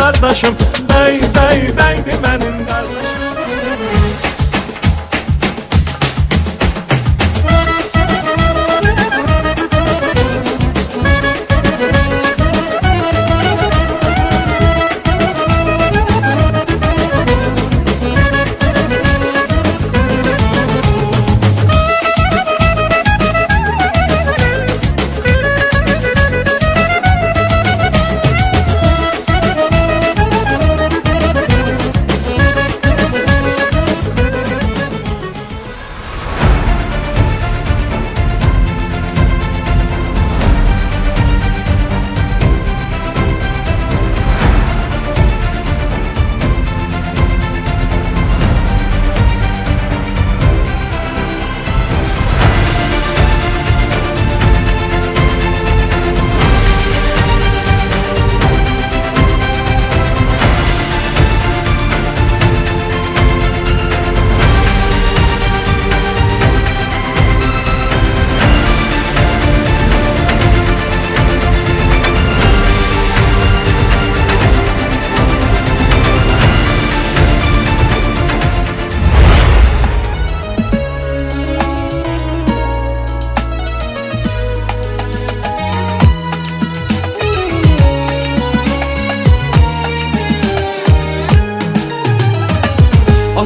qardaşım, bəy, bəy, bəydir mənim qardaşım.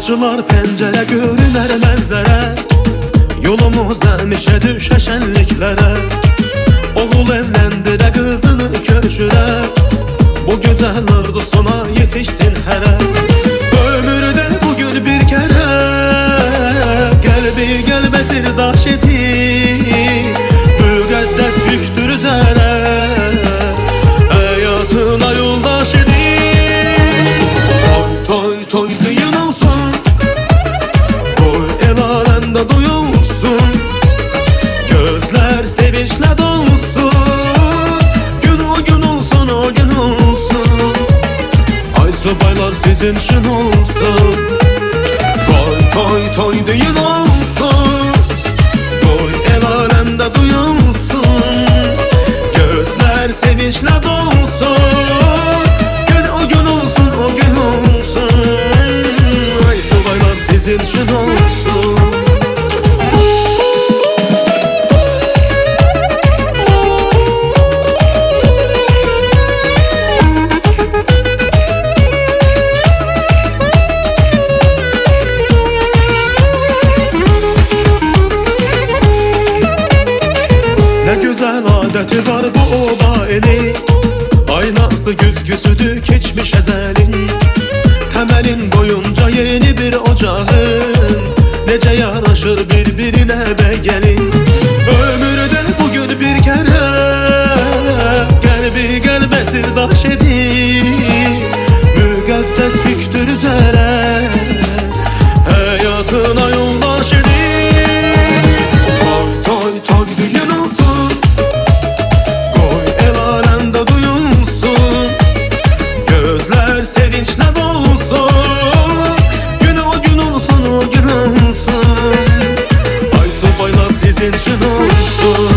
Açılar pəncərə, görünər mənzərə, yolumuz həmişə düşə şənliklərə. Oğul evləndirə, qızını köçürə, bu gözəl arzusuna yetişsin hərə. Ömürdə bugün bir kərə, qəlbi qəlbə sirdaş edir, müqəddəs yüktür üzərə, həyatına yoldaş edir. Toy toy toy düyün olsun, duyulsun, gözler sevinçle dolsun, gün o gün olsun, o gün olsun, ay subaylar sizin için olsun. Toy toy toy düğün olsun, toy el alemde duyulsun, gözler sevinçle dolsun, gün o gün olsun, o gün olsun, ay subaylar sizin için olsun. Ne güzel adeti var bu oba eli, aynası güzgüsüdür keçmiş ezelin. Temelin boyunca yeni bir ocağın, nece yaraşır birbirine be gelin. Ömürde bugün bir kere, qəlbi qəlbə sirdaş edir, müqəddəs yüktür üzərə, həyatına yoldaş edir. Toy toy toy düğün olsun, koy el alemde duyulsun, gözler sevinçle dolsun, gün o gün olsun, o gün olsun, ay subaylar sizin için olsun.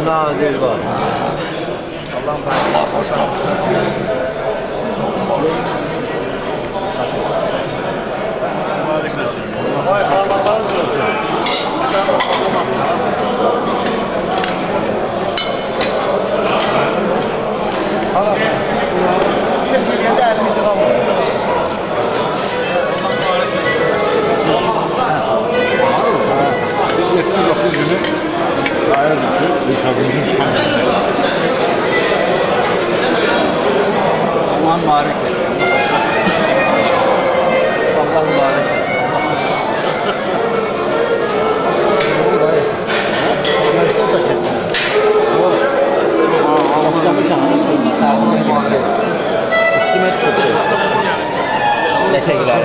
daha değil bak. Aman mübarek olsun. Allah mübarek olsun. Yaşta da çıksın. Başlamış anı. Tarzına gibi. Üstüme çıktı. Teşekkürler.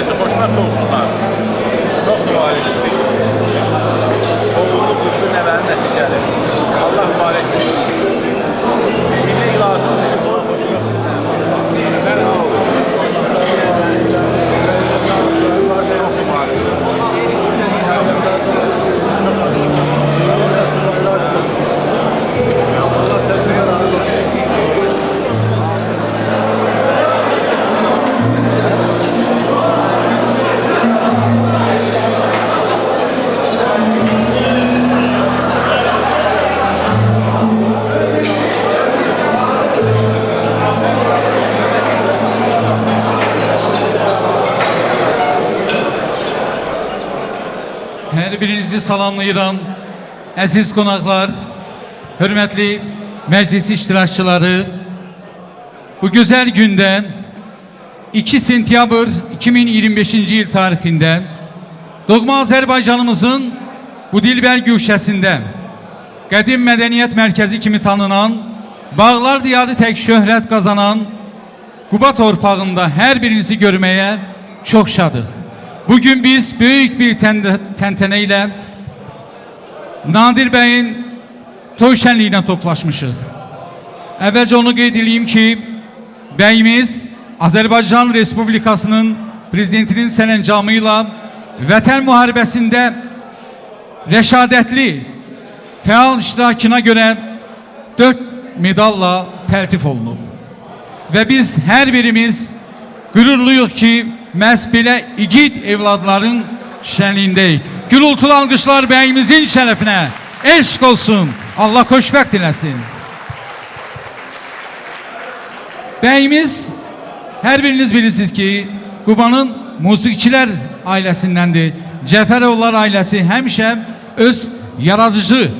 ailesi xoşbəxt olsunlar. Çox dua edirik. Oğullu qızlı nəvənin nəticəli. Allah mübarək etsin. Milli lazım düşün. Hər birinizi salamlayıram. Əziz qonaqlar, hörmətli məclis iştirakçıları, bu gözəl gündə 2 sentyabr 2025-ci il tarixində doğma Azərbaycanımızın bu dilbər güşəsində qədim mədəniyyət mərkəzi kimi tanınan, bağlar diyarı tək şöhrət qazanan Quba torpağında hər birinizi görməyə çox şadıq. Bugün biz büyük bir təntənə ilə Nadir Bəy'in toy şənliyinə toplaşmışıq. Əvvəlcə onu qeyd edeyim ki, bəyimiz Azərbaycan Respublikasının prezidentinin sərəncamı ilə Vətən müharibəsində rəşadətli fəal iştirakına görə 4 medalla təltif olunub. Və biz hər birimiz qürurluyuq ki, məhz belə igid evladların şənliyindəyik. Gürültülü alqışlar bəyimizin şərəfinə. Eşq olsun. Allah xoşbəxt eləsin. Bəyimiz, hər biriniz bilirsiniz ki, Qubanın musiqiçilər ailəsindəndir. Cəfərovlar ailəsi həmişə öz yaradıcı,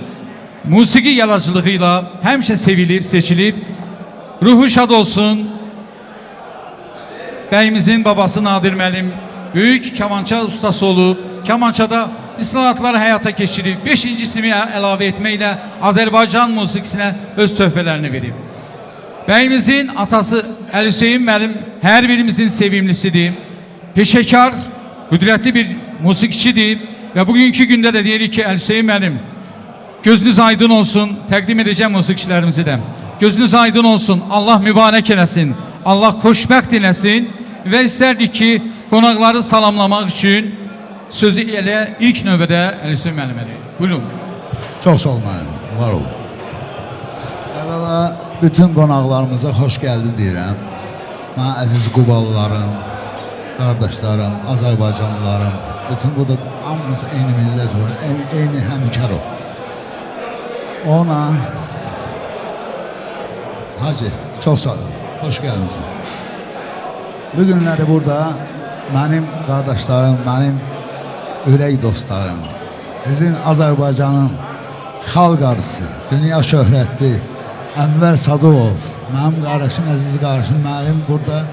musiqi yaradıcılığı ilə həmişə sevilib, seçilib. Ruhu şad olsun. Bəyimizin babası Nadir müəllim böyük kamança ustası olub. Kamançada islahatları həyata keçirib. 5-ci ismi əlavə etməklə Azərbaycan musiqisinə öz töhfələrini verib. Bəyimizin atası Əli Hüseyin müəllim hər birimizin sevimlisidir. Peşəkar, qüdrətli bir musiqiçidir. Və bugünkü gündə də deyirik ki, Əli Hüseyin müəllim, gözünüz aydın olsun. Təqdim edəcəm musiqiçilərimizi də. Gözünüz aydın olsun. Allah mübarək eləsin. Allah xoşbəxt eləsin. Və istərdik ki, qonaqları salamlamaq üçün sözü elə ilk növbədə Əli Hüseyin müəllimə deyir. Buyurun. Çox sağ olun, var olun. Əvvəla bütün qonaqlarımıza xoş gəldi deyirəm. Mən əziz Qubalılarım, qardaşlarım, Azərbaycanlılarım, bütün burada hamımız eyni millət olur, eyni həmkar olur. Ona Hacı, çox sağ olun, xoş gəlmişsin. Bu günləri burada mənim qardaşlarım, mənim ürək dostlarım, bizim Azərbaycanın xalq arısı, dünya şöhrətli Ənvər Sadıqov, mənim qardaşım, əziz qardaşım, mənim burada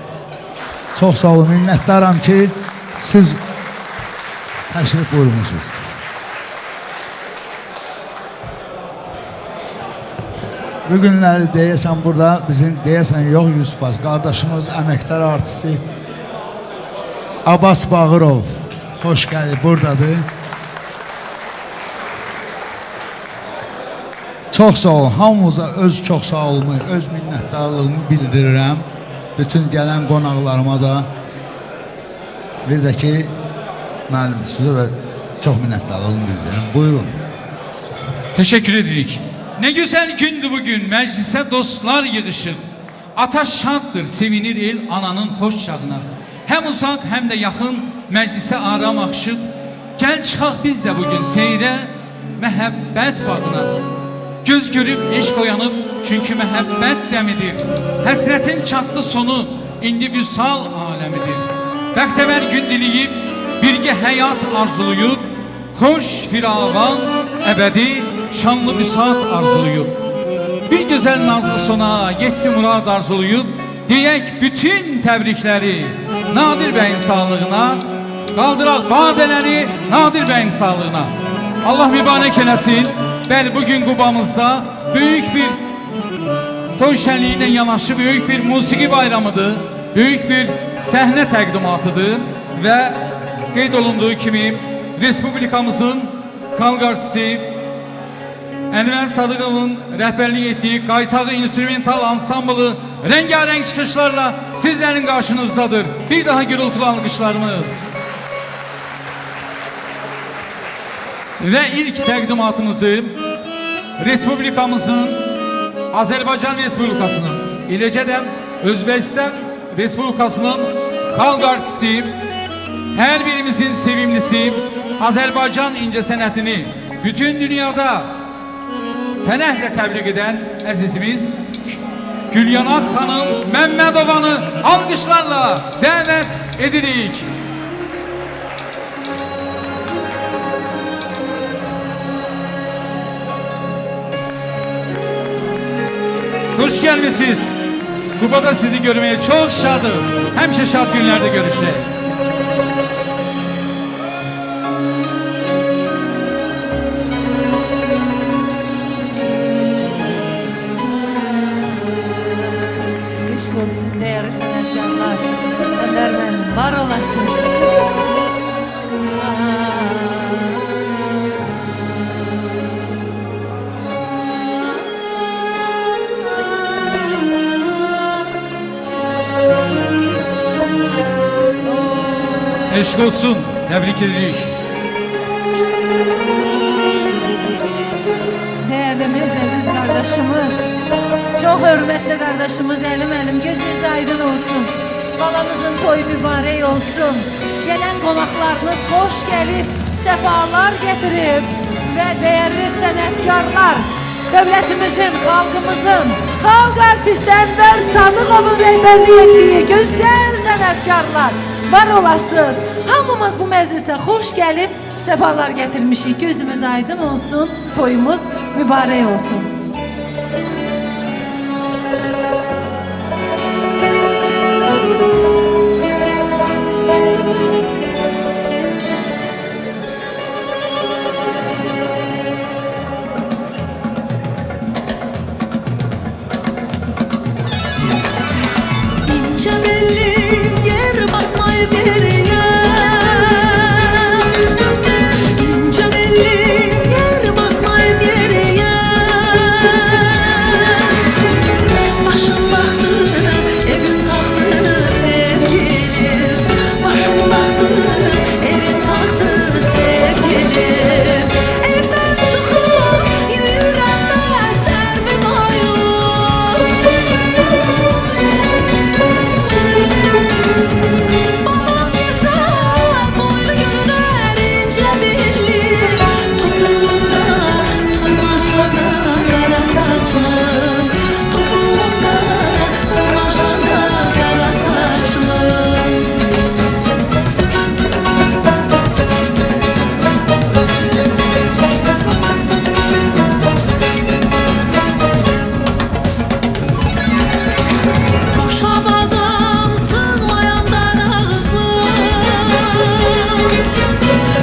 çox sağ olun, minnətdaram ki, siz təşrif buyurmuşsunuz. Bu günləri deyəsən burada, bizim deyəsən yox 100%, qardaşımız, əməkdar artisti Abbas Bağırov, xoş gəldi, buradadır. Çox sağ olun, hamımıza öz çox sağ olun, öz minnətdarlığımı bildirirəm. Bütün gələn qonaqlarıma da bir də ki, mən sizə də çox minnətdarlığımı bildirirəm. Buyurun. Teşekkür edirik. Ne güzel gündü bugün, meclise dostlar yığışır. Ata şaddır, sevinir el ananın hoş çağına. Hem uzak hem de yakın meclise aram akışıp. Gel çıxaq biz de bugün seyre, məhəbbət bağına. Göz görüp eşq oyanıp, çünkü məhəbbət dəmidir. Həsrətin çatdı sonu, indi vüsal aləmidir. Bəxtəvər gün diliyib, birgə həyat arzuluyub, xoş firavan, əbədi, şanlı büsat arzuluyub. Bir gözəl nazlı sona, yetti murad arzuluyub, deyək bütün təbrikləri Nadir bəyin sağlığına, qaldıraq badələri Nadir bəyin sağlığına. Allah mübarək eləsin. Bəli, bugün Qubamızda büyük bir toy şənliyi ilə yanaşı büyük bir musiqi bayramıdır, büyük bir səhnə təqdimatıdır və qeyd olunduğu kimi Respublikamızın xalq artisti Ənvər Sadıqovun rəhbərlik etdiyi Qaytağı instrumental ansamblı rengarenk çıxışlarla sizlərin qarşınızdadır. Bir daha gürültülü alqışlarımız. Və ilk təqdimatımızı Respublikamızın, Azərbaycan Respublikasının, eləcə də Özbəkistan Respublikasının xalq artisti, hər birimizin sevimlisi, Azərbaycan incəsənətini bütün dünyada fənəhlə təbliğ edən əzizimiz Gülyanaq xanım Məmmədovanı alqışlarla dəvət edirik. Hoş gelmişsiniz. Kuba'da sizi görmeye çok şadım. Hemşe şad günlerde görüşelim. Eşq olsun değerli sanatkarlar. Ömer benim, var olasınız. Eşk olsun. Tebrik edirik. Değerlimiz, aziz kardeşimiz, çok hürmetli kardeşimiz, elim gözünüz aydın olsun. Balanızın toyu mübarek olsun. Gelen konaklarınız hoş gelip sefalar getirip ve değerli sanatkarlar, devletimizin, halkımızın, halk artisti Ənvər Sadıqovun rehberliği ettiği güzel sanatkarlar var olasınız. Hamımız bu meclise hoş gelip sefalar getirmişik. Gözümüz aydın olsun, toyumuz mübarek olsun. İnce belli yer basmayı geriye. İnce belli yer basmayı geriye. Başım baktı evin taktı sevgilim. Başım baktı evin taktı sevgilim. Evden çıkıp yüreğimde serdim ayım. Babam yasa boylu günler ince belli. Topuğunda sarmaşada kara saçım. Topuğunda sarmaşada kara saçım. Koşamadan sığmayan dar ağızlım.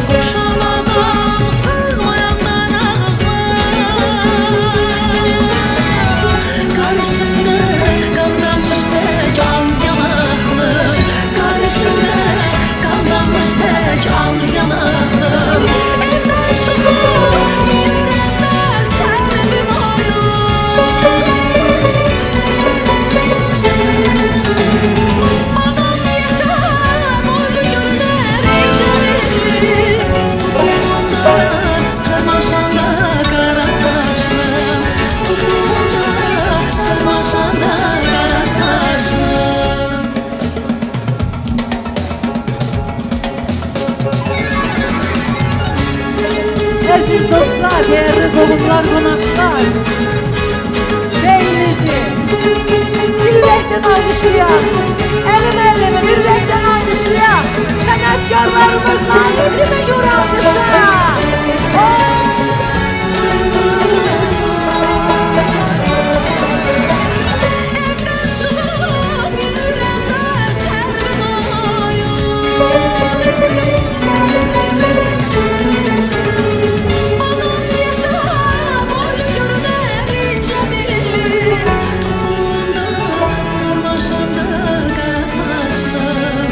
Koşamadan sığmayan dar ağızlım. Karıştırdı kandanmış tek al yanaklı. Karıştırdı kandanmış tek al yanaklı. Evden çıkıp yüreğimde serdim ayım. Babam yasa boylu günler ince belli. Topuğunda sarmaşanda kara saçlım. Topuğunda sarmaşanda kara saçlım. Aziz dostlar, değerli konuklar, konaklar, beyinizi yürekten alkışlayan, elime yürekten alkışlayan sanatkarlarımızla elime göre alkışa. Evden çıkıp yüreğimde serdim ayım. Babam yasa boylu günler ince belli. Topuğunda sarmaşanda kara saçlım.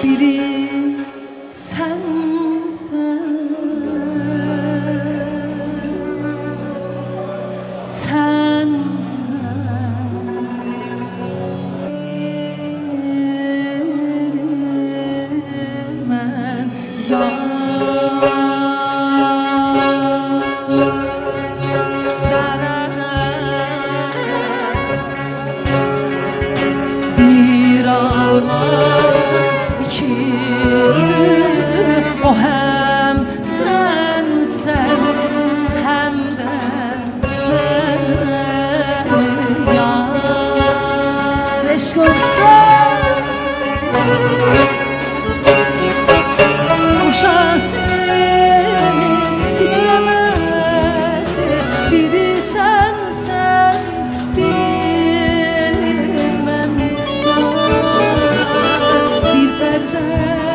biri sensen, sensen. Vermem yar. Bir ağlar iki yüzü, o hem sen hem de ben yar. Eşk olsun kuşa seni titremesi, biri sensen bilmem yar. Bir perdenin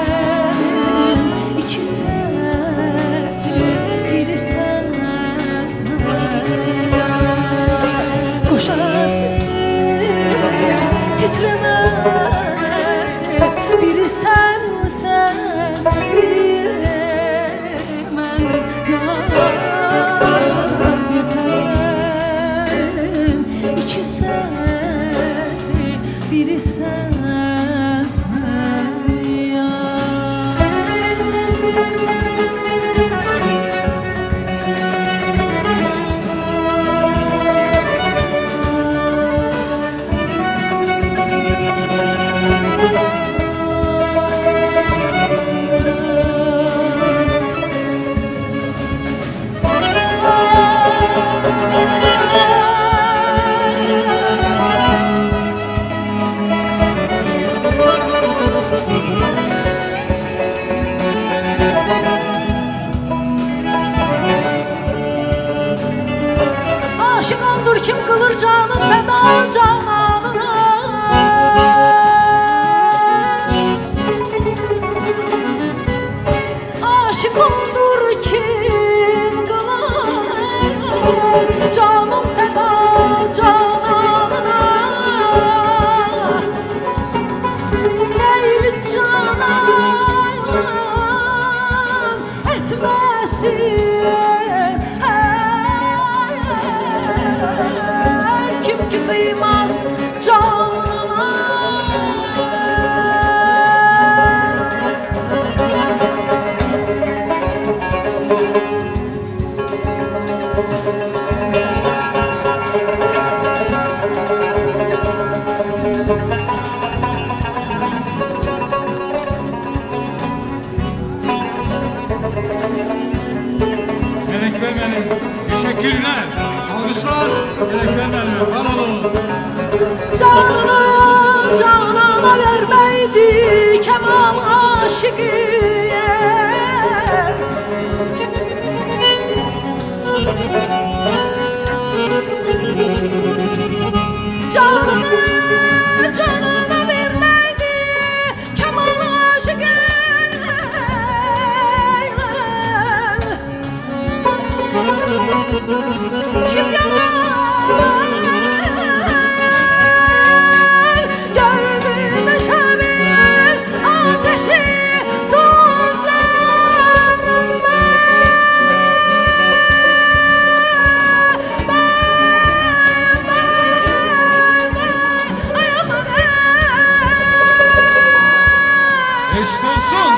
iki sesi, biri sensen kuşa seni titremesi, biri sensen bilmem yar. Bir perdenin iki sesi, biri sensen yar. Aşık ondur kim kılır canım feda cananına. Aşık ondur kim kılır canım feda cananına. Leyli canan etmesin her kim ki kıymaz canına. Melekler benim. Teşekkürler. Alkışlar. Melekler benim. Var olun. Canını canana vermeydi kemal aşıkıya. Canını canana vermeydi kemal aşıkıya. Kim yanar gördüm şemin ateşi son zamanında. Eşk olsun.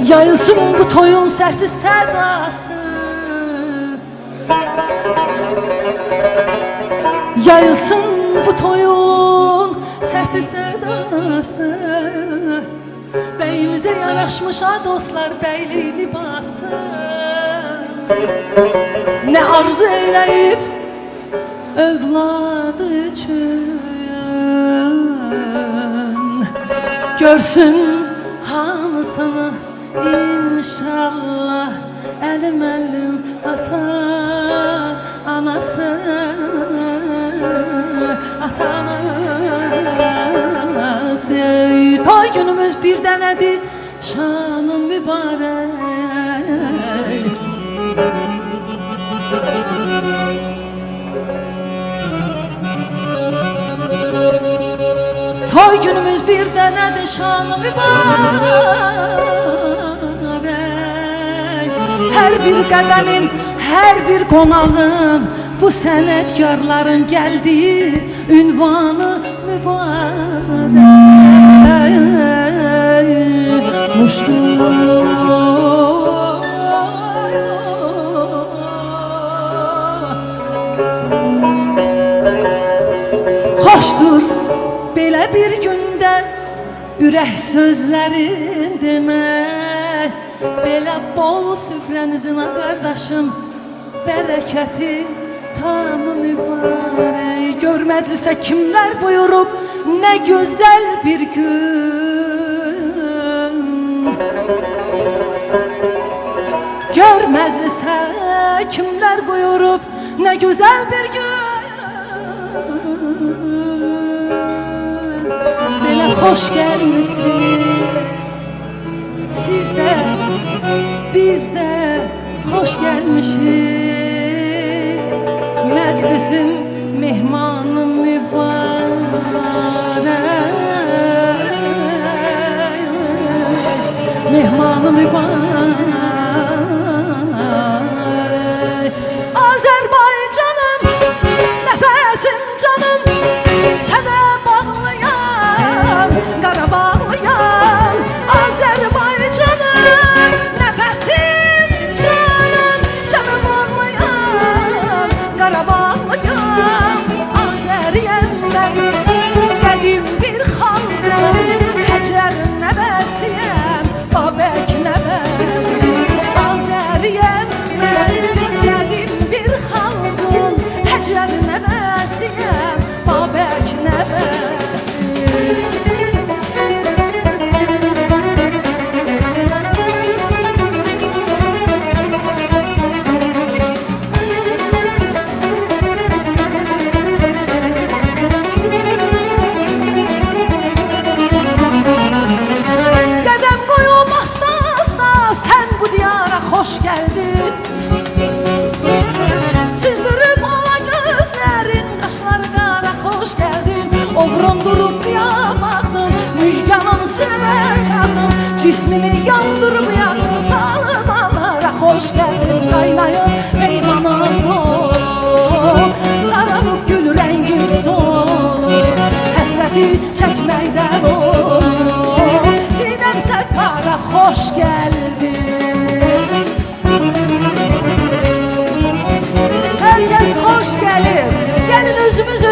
Yayılsın bu toyun sesi sedası, yayılsın bu toyun sesi sedası. Beyimize yaraşmış ha dostlar beyli libası. Ne arzu eyleyip evladı üçün görsün hamısını inşallah. Elim elim ata anası, ata anası. Toy günümüz bir denedir, şanım mübarek. Toy günümüz bir denedir, şanım mübarek. Her bir qədəmin, her bir qonağın, bu sənətkarların gəldiyi ünvanı mübarək. Muşdur. Xoşdur belə bir gündə ürək sözlərin demək. Belə bol süfrənizin qardaşım, bərəkəti tamı mübarək. Görməzsə kimlər buyurub, nə gözəl bir gün. Görməzsə kimlər buyurub, nə gözəl bir gün. Belə xoş gəlmisiniz, siz də, biz də xoş gəlmişik. Məclisin mehmanı mübarək, mehmanı mübarək. Azərbaycanım, nəfəsim canım, sənə bağlıyam, Qarabağlıyam. Azərbaycanım, nəfəsim canım, sənə bağlıyam, Qarabağlıyam. Azəriyəm mən, qədim bir xalqım, Həcər nəvəsiyəm, Babək nəvəsi. Azəriyəm mən, qədim bir xalqım, Həcər nəvəsiyəm, Babək nəvəsi. Qədəm qoyum asta-asta, sən bu diyara xoş gəldin. Süzdürüb ala gözlərin, qaşları qara xoş gəldin. Oğrun durub qiyamaqdın, müjganın sinəmə çaldın. Cismini yandırıb yaqdın, salmalara xoş gəldin. Qaynayıb meymanın dolu, saralıb gül rəngim solur. Həsrəti çəkməkdən olur, sinəm səttara xoş gəldin. Herkes hoş gelir. Gelin özümüzü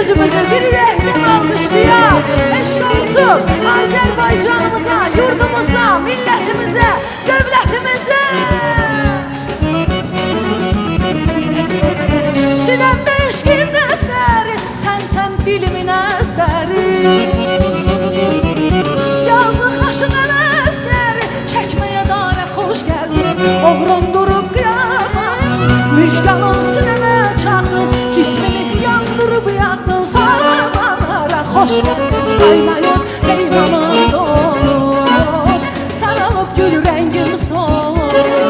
bir ürəkdən alqışlayaq. Eşq olsun Azərbaycanımıza, yurdumuza, millətimize, dövlətimizə. Sinəmdə eşqin dəftəri, sənsən dilimin əzbəri. Yazıq aşıq əl-əskəri, çəkməyə darə xoş gəldin. Oğrun durub qiyamaq, müjganın sinəmə çaxdın. Cismini yandırıb yaqdın, sarıqlara xoş gəldin. Qaynayıb qeymanın dolu, saralıb gül rəngim solur.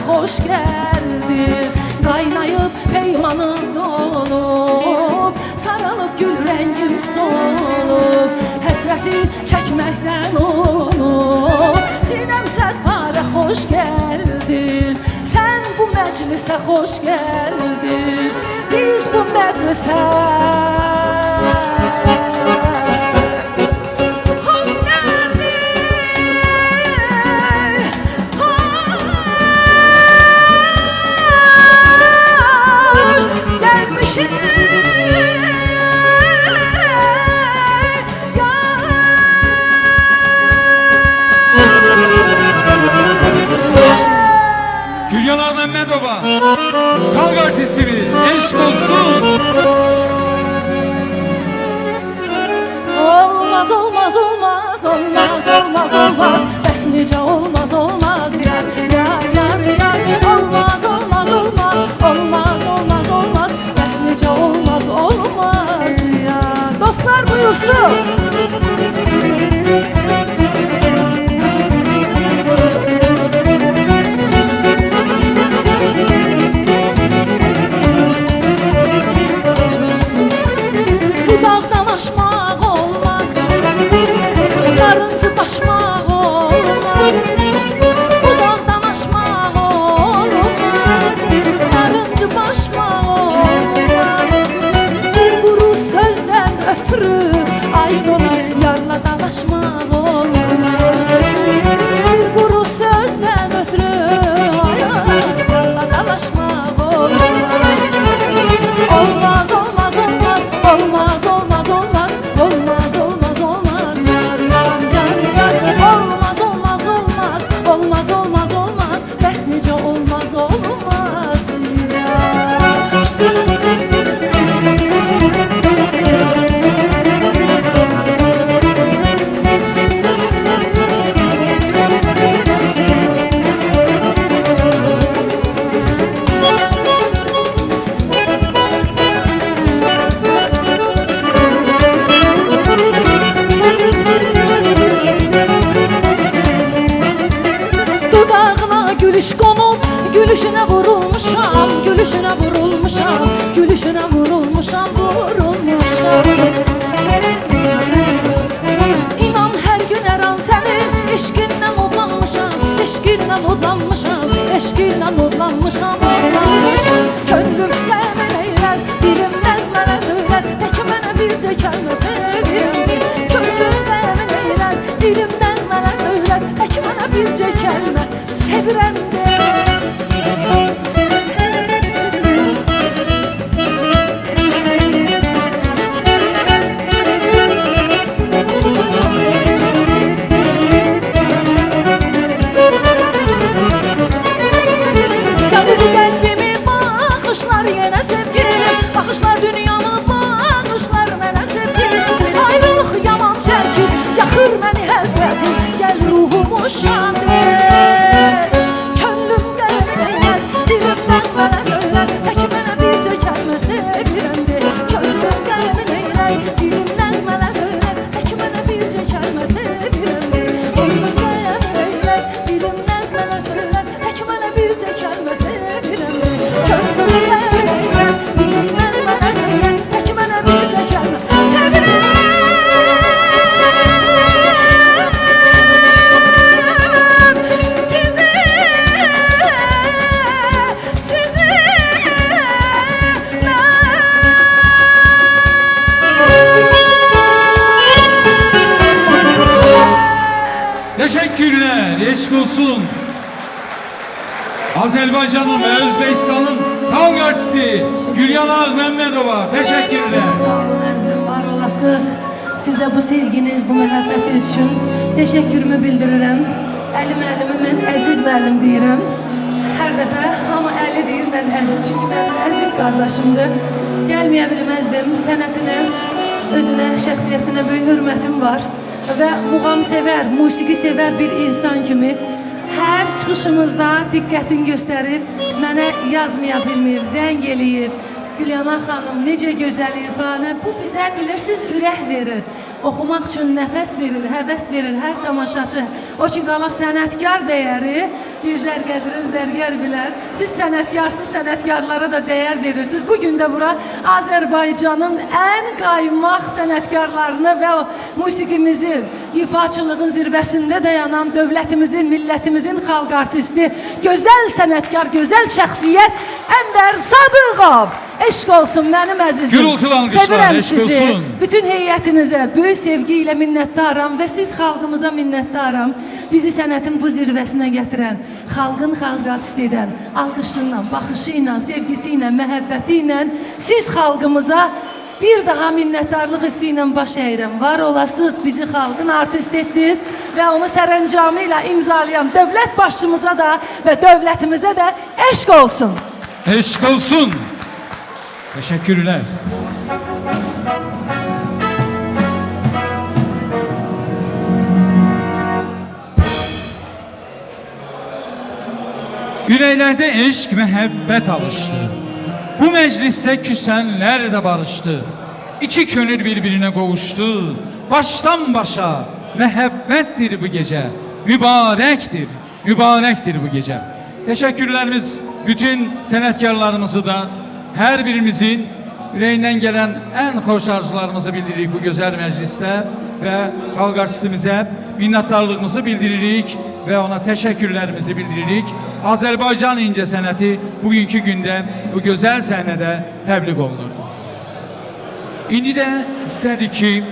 xoş gəldin. Qaynayıb peymanın dolub, saralıb gül rəngim solub, həsrəti çəkməkdən olub. Sinəm sədfara xoş gəldin, sən bu məclisə xoş gəldin, biz bu məclisə xoş gəldin. Xoş gəlmişik. Gülyana Məmmədova, xalq artistimiz, eşq olsun. Olmaz, olmaz, olmaz, olmaz, olmaz, olmaz. Bəs necə olmaz, olmaz yar, yar, yar, yar. Olmaz, olmaz, olmaz, olmaz, olmaz, olmaz. Bəs necə olmaz, olmaz yar. Dostlar buyursun. Dudaqdan aşmaq olmaz, yarıncı başmaq olmaz. Dudaqdan aşmaq olmaz, yarıncı başmaq olmaz. Bir quru sözdən ötürü ay sonu yarla dalaşmaq olmaz. Bir quru sözdən ötürü ay yarla dalaşmaq olmaz. Olmaz, olmaz, olmaz, olmaz, olmaz, olmaz, olmaz, olmaz, olmaz, yar, yar, yar, yar. Olmaz, olmaz, olmaz, olmaz, olmaz, olmaz, bəs necə olmaz, olmaz, yar. Dudağına gülüş konub, gülüşünə vurulmuşam, gülüşünə vurulmuşam, gülüşünə vurulmuşam, vurulmuşam. İnan hər gün hər an sənin eşqindən odlanmışam, eşqindən odlanmışam, eşqindən odlanmışam, odlanmışam. Könlümdə mən eylər, dilimdən mənə söylər, tək mənə bircə kəlmə sevirəm. Könlümdə mən eylər, dilimdən mənə söylər, tək mənə bircə kəlmə sevirəm de. Yandı qəlbimi baxışlar yenə sevgilim, baxışlar dünyamı baxışlar mənə sevgilim. Ayrılıq yaman çəkir, yaxır məni həsrətim, gəl ruhumu şad et. Könlümdə neylər, dilimdən mənə söylər, tək mənə bircə kəlmə sevirəm de. Könlümdə neylər, dilimdən mənə söylər, tək mənə bircə kəlmə sevirəm de. Könlümdə neylər, dilimdən mənə söylər, tək mənə bircə kəlmə sevirəm de. Könlümdə neylər, dilimdən mənə söylər, tək mənə bircə kəlmə sevirəm. Teşekkürler, eşq olsun. Azerbaycan'ın ve Özbekistan'ın xalq artisti Gülyana Məmmədova, teşekkürler. Sağ olun əzizim, var olasınız. Sizə bu sevginiz, bu məhəbbətiniz üçün təşəkkürümü bildirirəm. Əli müəllimi mən əziz müəllim deyirəm. Hər dəfə hamı Əli deyir, mən əziz, çünki mən əziz qardaşımdır. Gəlməyə bilməzdim, sənətinə, özünə, şəxsiyyətinə böyük hörmətim var. Və muğam sevər, musiqi sevər bir insan kimi hər çıxışımızda diqqətini göstərib, mənə yazmaya bilməyib, zəng eləyib. Gülyana xanım, necə gözəl ifadə. Bu bizə bilirsiniz, ürək verir. Oxumaq üçün nəfəs verir, həvəs verir hər tamaşaçı. O ki, qala sənətkar dəyəri, bir zərgədirin zərgər bilər. Siz sənətkarsız, sənətkarlara da dəyər verirsiniz. Bugün də bura Azərbaycanın ən qaymaq sənətkarlarını və musiqimizin, ifaçılığın zirvəsində dayanan dövlətimizin, millətimizin xalq artisti, gözəl sənətkar, gözəl şəxsiyyət Ənvər Sadıqov. Eşq olsun mənim əzizim. Gürültülü alqışlar, Sevirəm eşq sizi. olsun. Bütün heyətinizə böyük sevgi ilə minnətdaram və siz xalqımıza minnətdaram. Bizi sənətin bu zirvəsinə gətirən, xalqın xalq artisti edən, alqışıyla, baxışı ilə, sevgisi ilə, məhəbbəti ilə siz xalqımıza bir daha minnətdarlıq hissi ilə baş əyirəm. Var olasınız, bizi xalqın artist etdiniz və onu sərəncamı ilə imzalayan dövlət başçımıza da və dövlətimizə də eşq olsun. Eşq olsun. Teşekkürler. Yüreklerde eşk, məhəbbət alıştı. Bu mecliste küsenler de barıştı. İki könül birbirine qovuştu. Baştan başa məhəbbətdir bu gece. Mübarektir, mübarektir bu gece. Teşekkürlerimiz bütün sənətkarlarımızı da her birimizin yüreğinden gelen en hoş arzularımızı bildiririk bu güzel mecliste ve xalq artistimizə minnətdarlığımızı bildiririk ve ona teşekkürlerimizi bildiririk. Azerbaycan ince sənəti bugünkü günde bu güzel səhnədə təbliğ olunur. İndi de istedik ki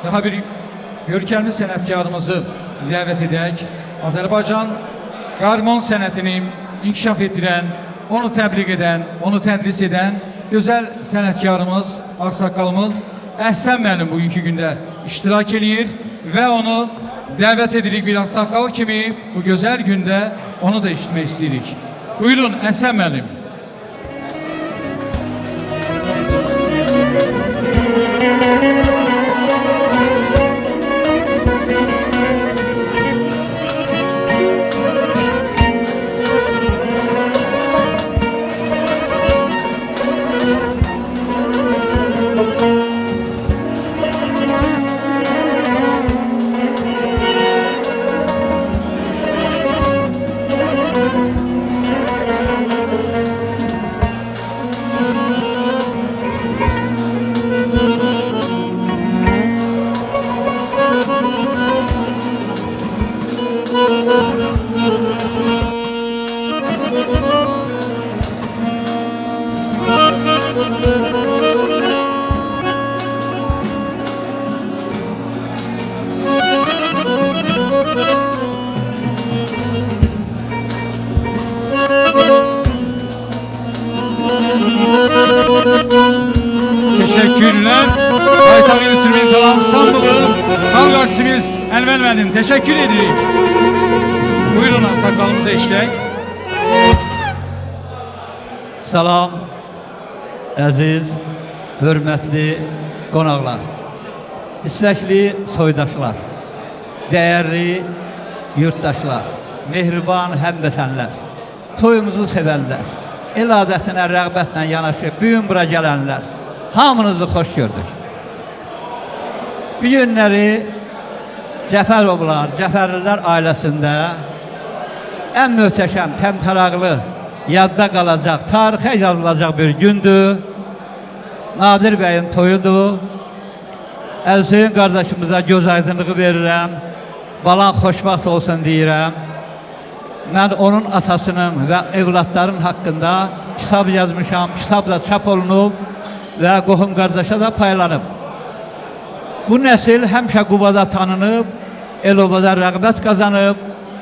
daha bir görkemli sənətkarımızı davet edək. Azerbaycan qarmon sənətini inkişaf etdirən, onu təbliğ edən, onu tədris edən gözəl sənətkarımız, ağsaqqalımız Əhsən müəllim bugünkü gündə iştirak edir və onu dəvət edirik bir ağsaqqal kimi bu gözəl gündə onu da işitmək istəyirik. Buyurun Əhsən müəllim. Teşekkürler. Baytar Instrumental Ansamblı xalq artistimiz Əlvər müəllim teşekkür edirik. Buyurun sakalımıza işlək. Salam, əziz, hörmətli qonaqlar, istəkli soydaşlar, dəyərli yurttaşlar, mehriban həmvətənlər, toyumuzu sevənlər, el adətinə rəğbətlə yanaşı bugün bura gələnlər, hamınızı xoş gördük. Bu günləri Cəfərovlar, Cəfərlilər ailəsində ən möhtəşəm, təmtəraqlı, yadda qalacaq, tarixə yazılacaq bir gündür. Nadir bəyin toyudur. Əlsəyin qardaşımıza göz aydınlığı verirəm. Balan xoşvaxt olsun deyirəm. Mən onun atasının və evlatların haqqında kitab yazmışam, kitab da çap olunub və qohum qardaşa da paylanıb. Bu nəsil həmişə Qubada tanınıb, el-obada rəğbət qazanıb,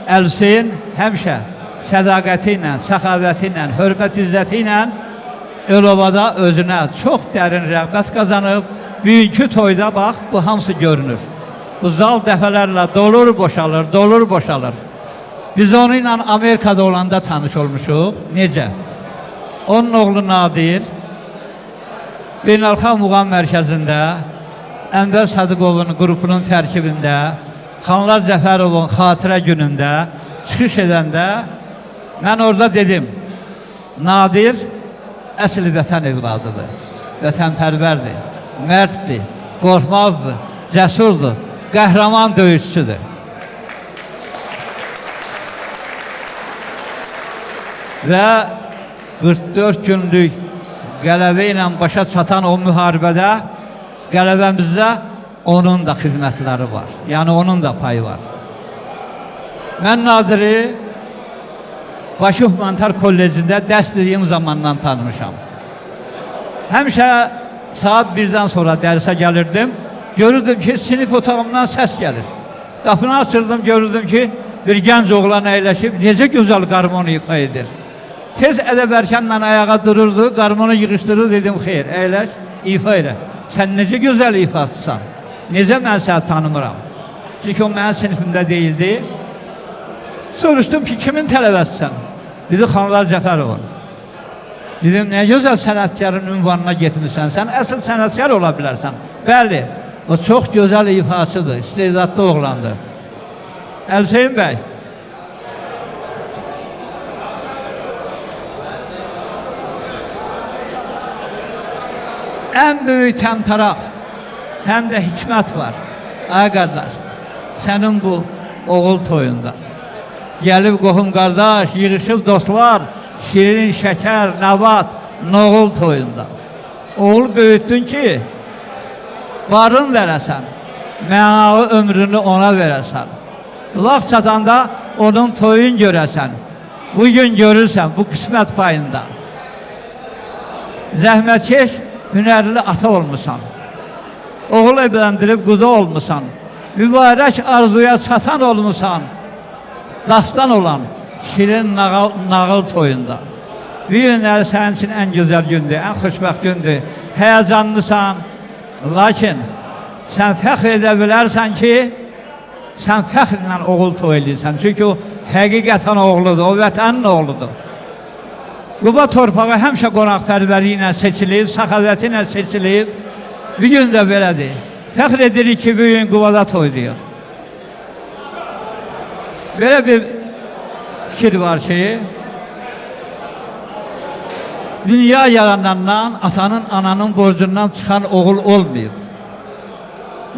Əlsəyin həmişə sədaqəti ilə, səxavəti ilə, hörmət izzəti ilə el-obada özünə çox dərin rəğbət qazanıb. Bugünkü toyda bax, bu hamısı görünür. Bu zal dəfələrlə dolur, boşalır, dolur, boşalır. Biz onu ilə Amerikada olanda tanış olmuşuq. Necə? Onun oğlu Nadir Beynəlxalq Muğam Mərkəzində Ənvər Sadıqovun qrupunun tərkibində Xanlar Cəfərovun xatirə günündə çıxış edəndə mən orada dedim, Nadir əsl vətən evladıdır. Vətənpərvərdir, mərddir, qorxmazdır, cəsurdur, qəhrəman döyüşçüdür. Və 44 günlük qələbə ilə başa çatan o müharibədə qələbəmizdə onun da xidmətləri var. Yəni onun da payı var. Mən Nadiri Bakı Humanitar Kollecində dərs dediyim zamandan tanımışam. Həmişə saat 1-dən sonra dərsə gəlirdim. Görürdüm ki, sinif otağımdan səs gəlir. Qapını açırdım, görürdüm ki, bir gənc oğlan əyləşib, necə gözəl qarmonu ifa edir. Tez ədəb ərkənlə ayağa dururdu, qarmonu yığışdırır, dedim, xeyr, əyləş, ifa elə. Sən necə gözəl ifaçısan, necə mən səni tanımıram. Çünki o mənim sinifimdə deyildi. Soruşdum ki, kimin tələbəsən? Dedi, Xanlar Cəfərovun. Dedim, nə gözəl sənətkarın ünvanına getmişsən, sən əsl sənətkar ola bilərsən. Bəli, o çox gözəl ifaçıdır, istedadlı oğlandır. Əlseyin bəy, ən böyük təmtaraq, həm də hikmət var. Ay qardaş, sənin bu oğul toyunda gəlib qohum qardaş, yığışıb dostlar, şirin, şəkər, nəvat, noğul toyunda. Oğul böyütdün ki, barın verəsən, mənalı ömrünü ona verəsən. Vaxt çatanda onun toyun görəsən. Bugün görürsən, bu qismət payında. Zəhmətkeş, hünərli ata olmusan. Oğul evləndirib quda olmusan. Mübarək arzuya çatan olmusan. Dastan olan şirin nağıl toyunda. Bu günlər sənin üçün ən gözəl gündür, ən xoşbəxt gündür. Həyəcanlısan, lakin sən fəxr edə bilərsən ki, sən fəxrlə oğul toylayırsan. Çünki o həqiqətən oğludur, o vətənin oğludur. Quba torpağı həmişə qonaqpərvəri ilə seçilib, səxavəti ilə seçilib. Bir gün də belədir. Fəxr edirik ki, bugün Qubada toylayır. Belə bir fikir var ki, dünya yaranandan, atanın, ananın borcundan çıxan oğul olmayıb.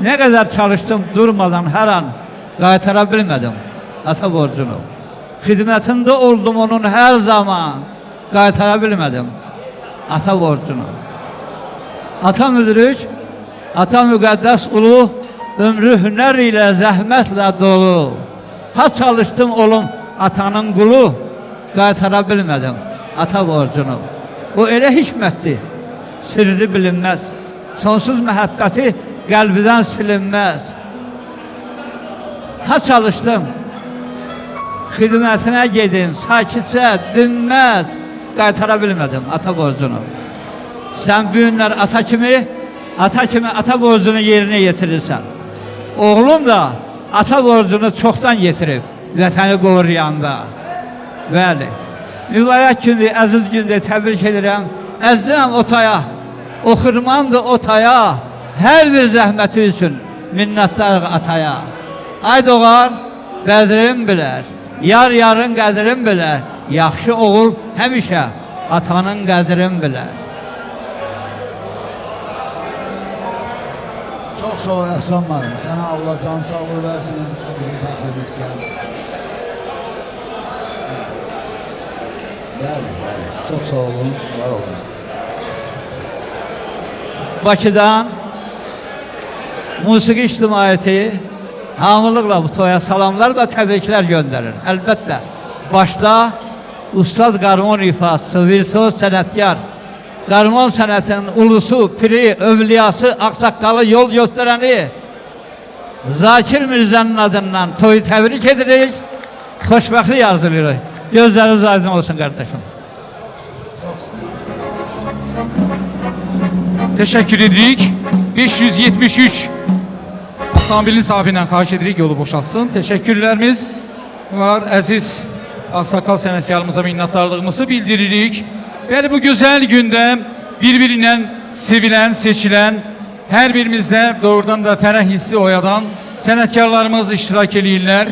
Nə qədər çalışdım, durmadan hər an qaytara bilmədim ata borcunu. Xidmətində oldum onun hər zaman, qaytara bilmədim ata borcunu. Ata müdrik, ata müqəddəs ulu, ömrü hünər ilə, zəhmətlə dolu. Ha çalışdım olum atanın qulu, qaytara bilmədim ata borcunu. Bu elə hikmətdir, sirri bilinməz. Sonsuz məhəbbəti qəlbidən silinməz. Ha çalışdım, xidmətinə gedin, sakitcə, dinməz, qaytara bilmədim ata borcunu. Sən bu günlər ata kimi ata borcunu yerinə yetirirsən. Oğlum da ata borcunu çoxdan yetirib, vətəni qoruyanda. Bəli, mübarək gündür, əziz gündür, təbrik edirəm. Əzdirəm otaya, oxurmandır otaya, hər bir zəhməti üçün minnətdarıq ataya. Ay doğar, qədrim bilər, yar-yarın qədrim bilər, yaxşı oğul həmişə atanın qədrim bilər. Çox sağ ol Əhsan müəllim. Sənə Allah can sağlığı versin, sən bizim fəxrimizsən. Bəli, bəli. Çox sağ olun, var olun. Bakıdan musiqi ictimaiyyəti hamılıqla bu toya salamlar və təbriklər göndərir. Əlbəttə, başda ustad qarmon ifaçısı, virtuoz sənətkar, qarmon sənətinin ulusu, piri, övliyası, ağsaqqalı, yol göstərəni Zakir Mirzənin adından toyu təbrik edirik, xoşbəxtlik arzulayırıq. Gözləriniz aydın olsun qardaşım. Teşekkür edirik. 573 avtomobilin sahibinden xahiş edirik yolu boşaltsın. Teşekkürlerimiz var. Əziz ağsaqqal sənətkarımıza minnətdarlığımızı bildiririk. Bəli, bu gözəl gündə birbirindən sevilən, seçilən, hər birimizdə doğrudan da fərəh hissi oyadan sənətkarlarımız iştirak edirlər.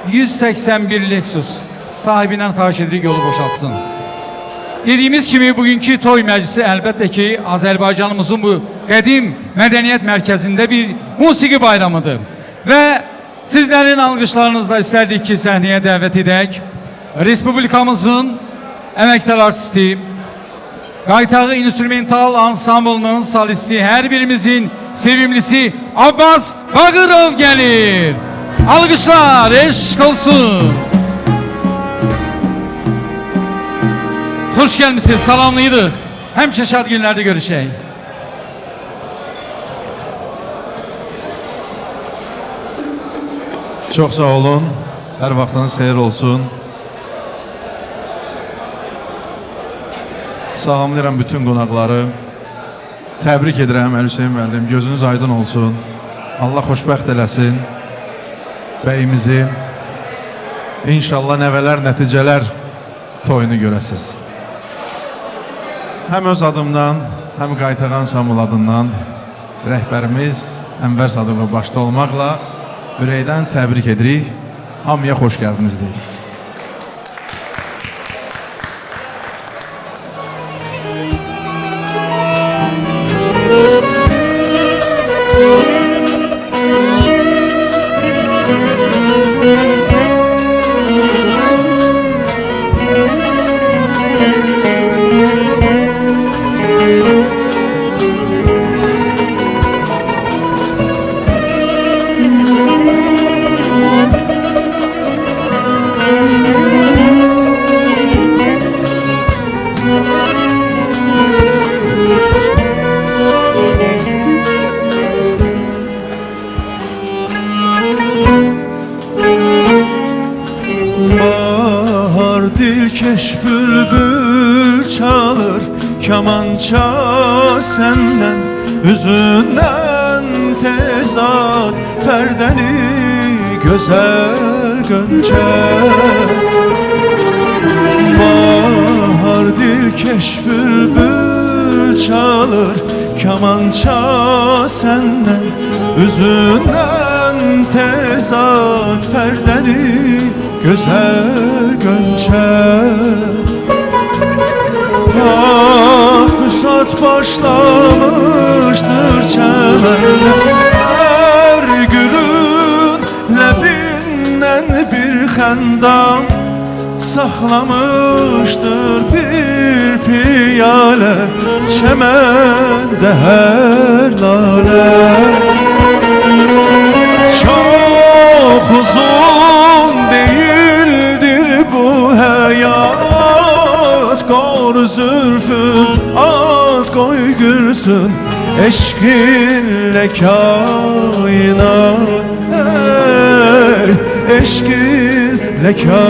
181 Lexus sahibindən xahiş edirik yolu boşaltsın. Dediyimiz kimi bugünkü toy məclisi əlbəttə ki, Azərbaycanımızın bu qədim mədəniyyət mərkəzində bir musiqi bayramıdır. Və sizlərin alqışlarınızla istərdik ki, səhnəyə dəvət edək. Respublikamızın əməkdar artisti, Qaytağı İnstrumental Ansamblının solisti, hər birimizin sevimlisi Abbas Bağırov gəlir. Alqışlar, eşq olsun. Hoş gelmişsiniz, salamlıydık. Həmişə şad günlərdə görüşək. Çox sağ olun. Hər vaxtınız xeyir olsun. Salamlayıram bütün qonaqları. Təbrik edirəm Əli Hüseyin müəllim. Gözünüz aydın olsun. Allah xoşbəxt eləsin bəyimizi. İnşallah nəvələr, nəticələr toyunu görəsiz. Həm öz adımdan, həm Qaytağı Ansambl adından rəhbərimiz Ənvər Sadıqov başda olmaqla ürəkdən təbrik edirik. Hamıya xoş gəldiniz deyirik. Dilkeş bülbül çalır kamança senden, üzünden tezat perdeni güzel gönce. Bahar dilkeş bülbül çalır kamança senden, üzünden tezat perdeni güzel gönçe. Ah büsat başlamıştır çemende, her gülün lebinden bir xəndam saxlamıştır bir piyale, çemende her lale. Çok uzun değildir bu hayat, kor zülfün at koy gülsün eşkinle kainat, hey, eşkinle kainat.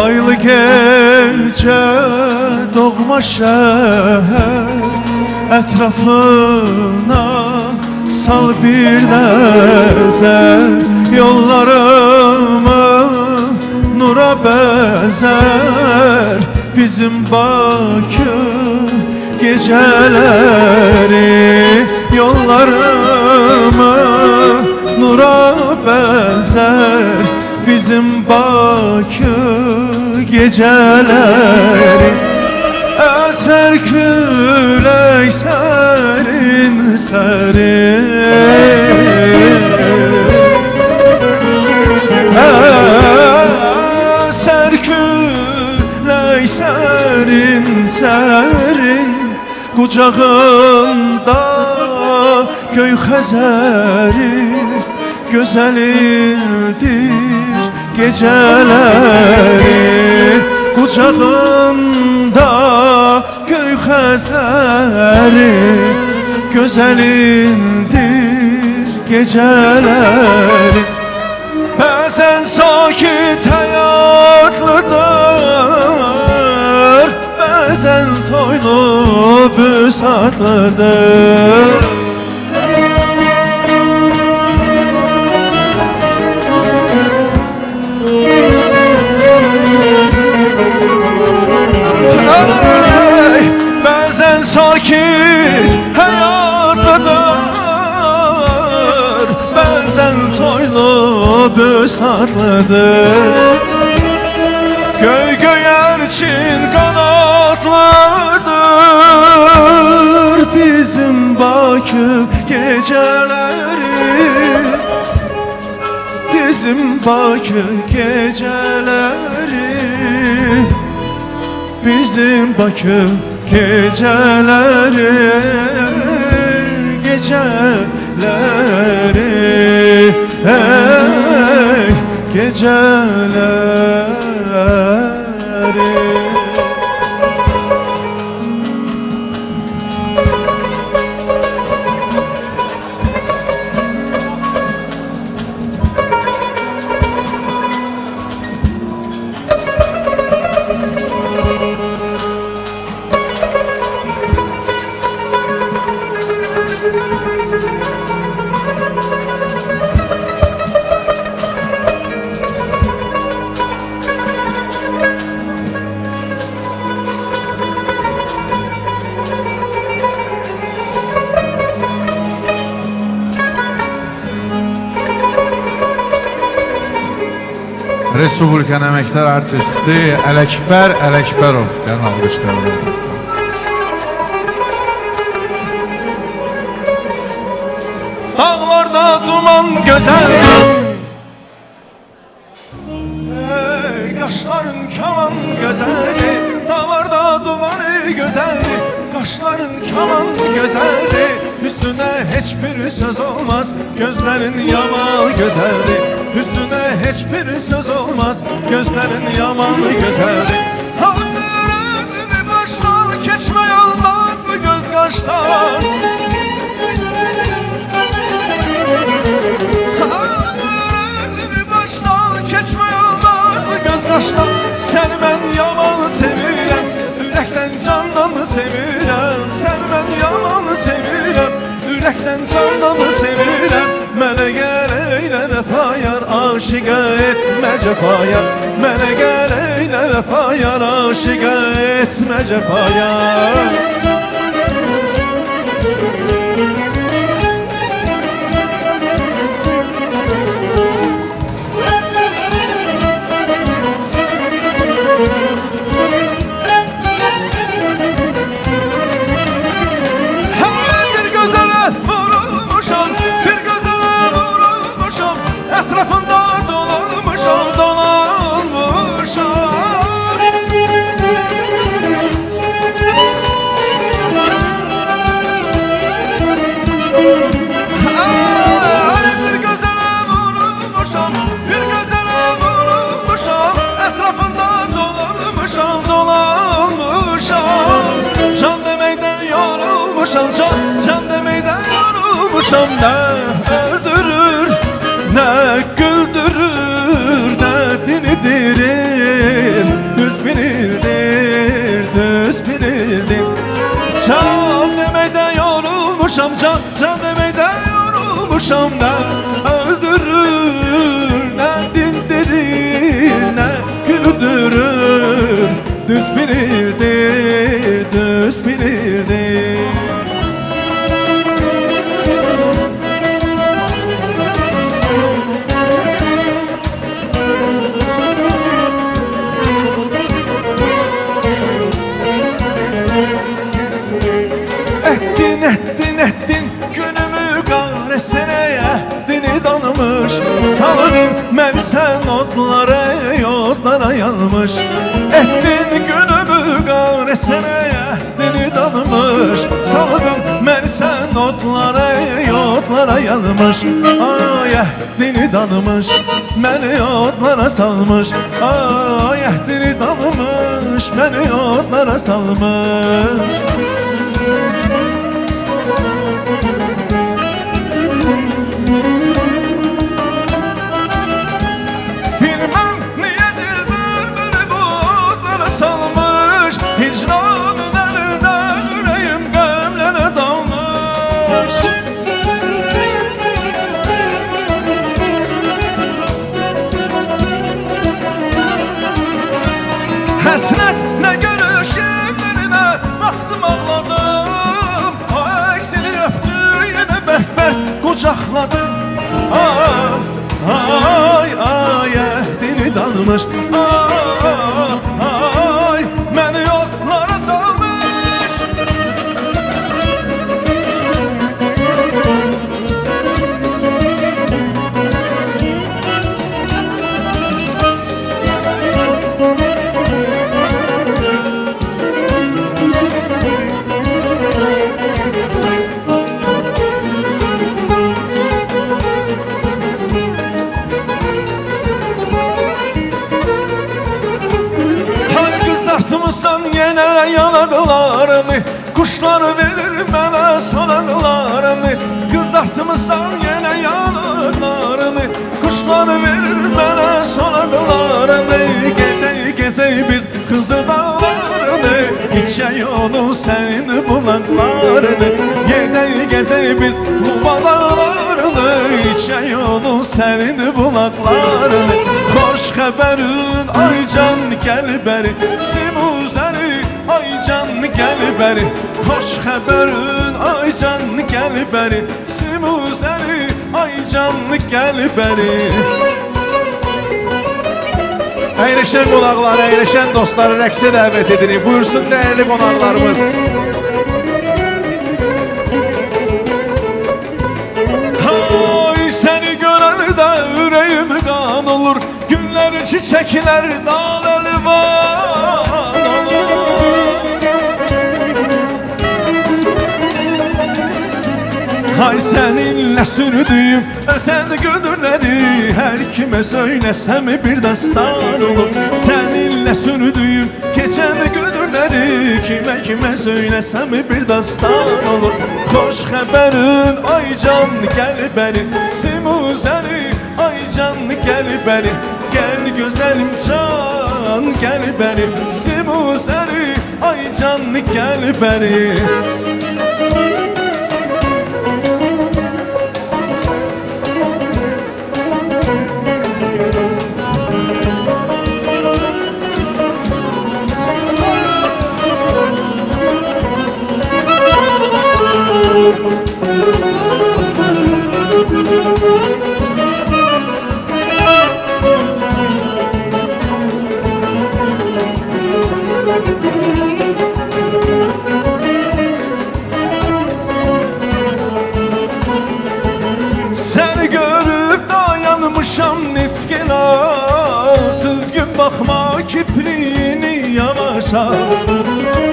Aylı gece doğma şehir, etrafına sal bir nəzər, yollarımı nura bəzər bizim Bakı geceleri, yollarımı nura bəzər bizim Bakı geceleri. Eser külək sərin sərin, eser külək sərin sərin, qucağında göy xəzəri, gözəlindir gecələri Qucağında göy xəzəri Gözəlindir gecələri Bəzən sakit həyatlıdır Bəzən toylu büsatlıdır Bəzən sakit həyatlıdır Bəzən toylu büsatlıdır Göy göyərçin qanadlıdır Bizim Bakı gecələri Bizim Bakı gecələri Bizim Bakı gecələri Gecələri Ey gecələri Respublikanın əməkdar artisti Ələkbər Ələkbərov gəlin alqışlayalım. Dağlarda duman gözəldir Ey qaşların kaman gözəldir Dağlarda dumanı gözəldir Qaşların kaman gözəldir Üstüne hiçbir söz olmaz Gözlerin yaman güzeldi Üstüne hiçbir söz olmaz Gözlerin yaman güzeldi Hakkırını baştan geçme olmaz bu göz kaştan Hakkırını baştan geçme olmaz bu göz kaştan Seni ben yaman sevirem Yürekten candan sevirem Seni ben yaman sevirem Yürekten candan sevirem Mənə gəl eylə vəfa yar Aşiqə etmə cəfa yar Mənə gəl eylə vəfa yar Aşiqə etmə cəfa yar Etrafında dolanmışam, dolanmışam Bir gözele vurulmuşam, bir gözele vurulmuşam Etrafında dolanmışam, dolanmışam Can demekten yorulmuşam, can demekten yorulmuşam Ne öldürür ne güldürür ne dinidirir Düz bilirdir, düz bilirdir Can demeyden yorulmuşam, can demeyden yorulmuşam Ne öldürür ne dindirir ne güldürür Düz bilirdir, düz bilirdir Ettin günümü qareseneye Dini danımış Salınım mən sən otlara yanmış Ettin günümü qar sənəyə dili danmış Saldım məni sən otlara yanmış Ay dili danmış məni otlara salmış Ay dili danmış məni otlara salmış Bilmem niyedir bülbülü bu otlara salmış Hicranın elinden yüreğim gömlere dalmış Həsrət nə görüş yerlerine baktım ağladım O eksini öptü yine bərk-bərk kucakladım Ay dili danmış Ay məni yollara salmış Kızartmışsan yine yanaklarımı Kuşlar verir mənə sonaklarımı Kızartmışsan yine yanaklarımı Kuşlar verir mənə sonaklarımı Gedey gezey biz kızı dağlarını İçey onu senin bulaklarını Gedey gezey biz Tuba dağlarını İçey onu senin bulaklarını Hoş xəbərin ay can gəl bəri Simuzəri ay can gəl bəri Xoş xəbərin ay can gəl bəri Simuzəri ay can gəl bəri Əyləşən qonaqları, əyləşən dostları rəqsə dəvət edirik. Buyursun dəyərli qonaqlarımız. Ay səni görəndə ürəyim qan olur Günlər çiçəklər dal əlvan olur Ay səninlə sürdüyüm ötən günləri Hər kimə söyləsəm bir dastan olur Səninlə sürdüyüm keçən günləri Kimə söyləsəm bir dastan olur Xoş xəbərin ay can gəl bəri Simuzəri ay can gəl bəri Gəl gözəlim can gəl bəri Simuzəri ay can gəl bəri Səni görüb dayanmışam nitqinə Süzgün baxma kipriyini yavaşa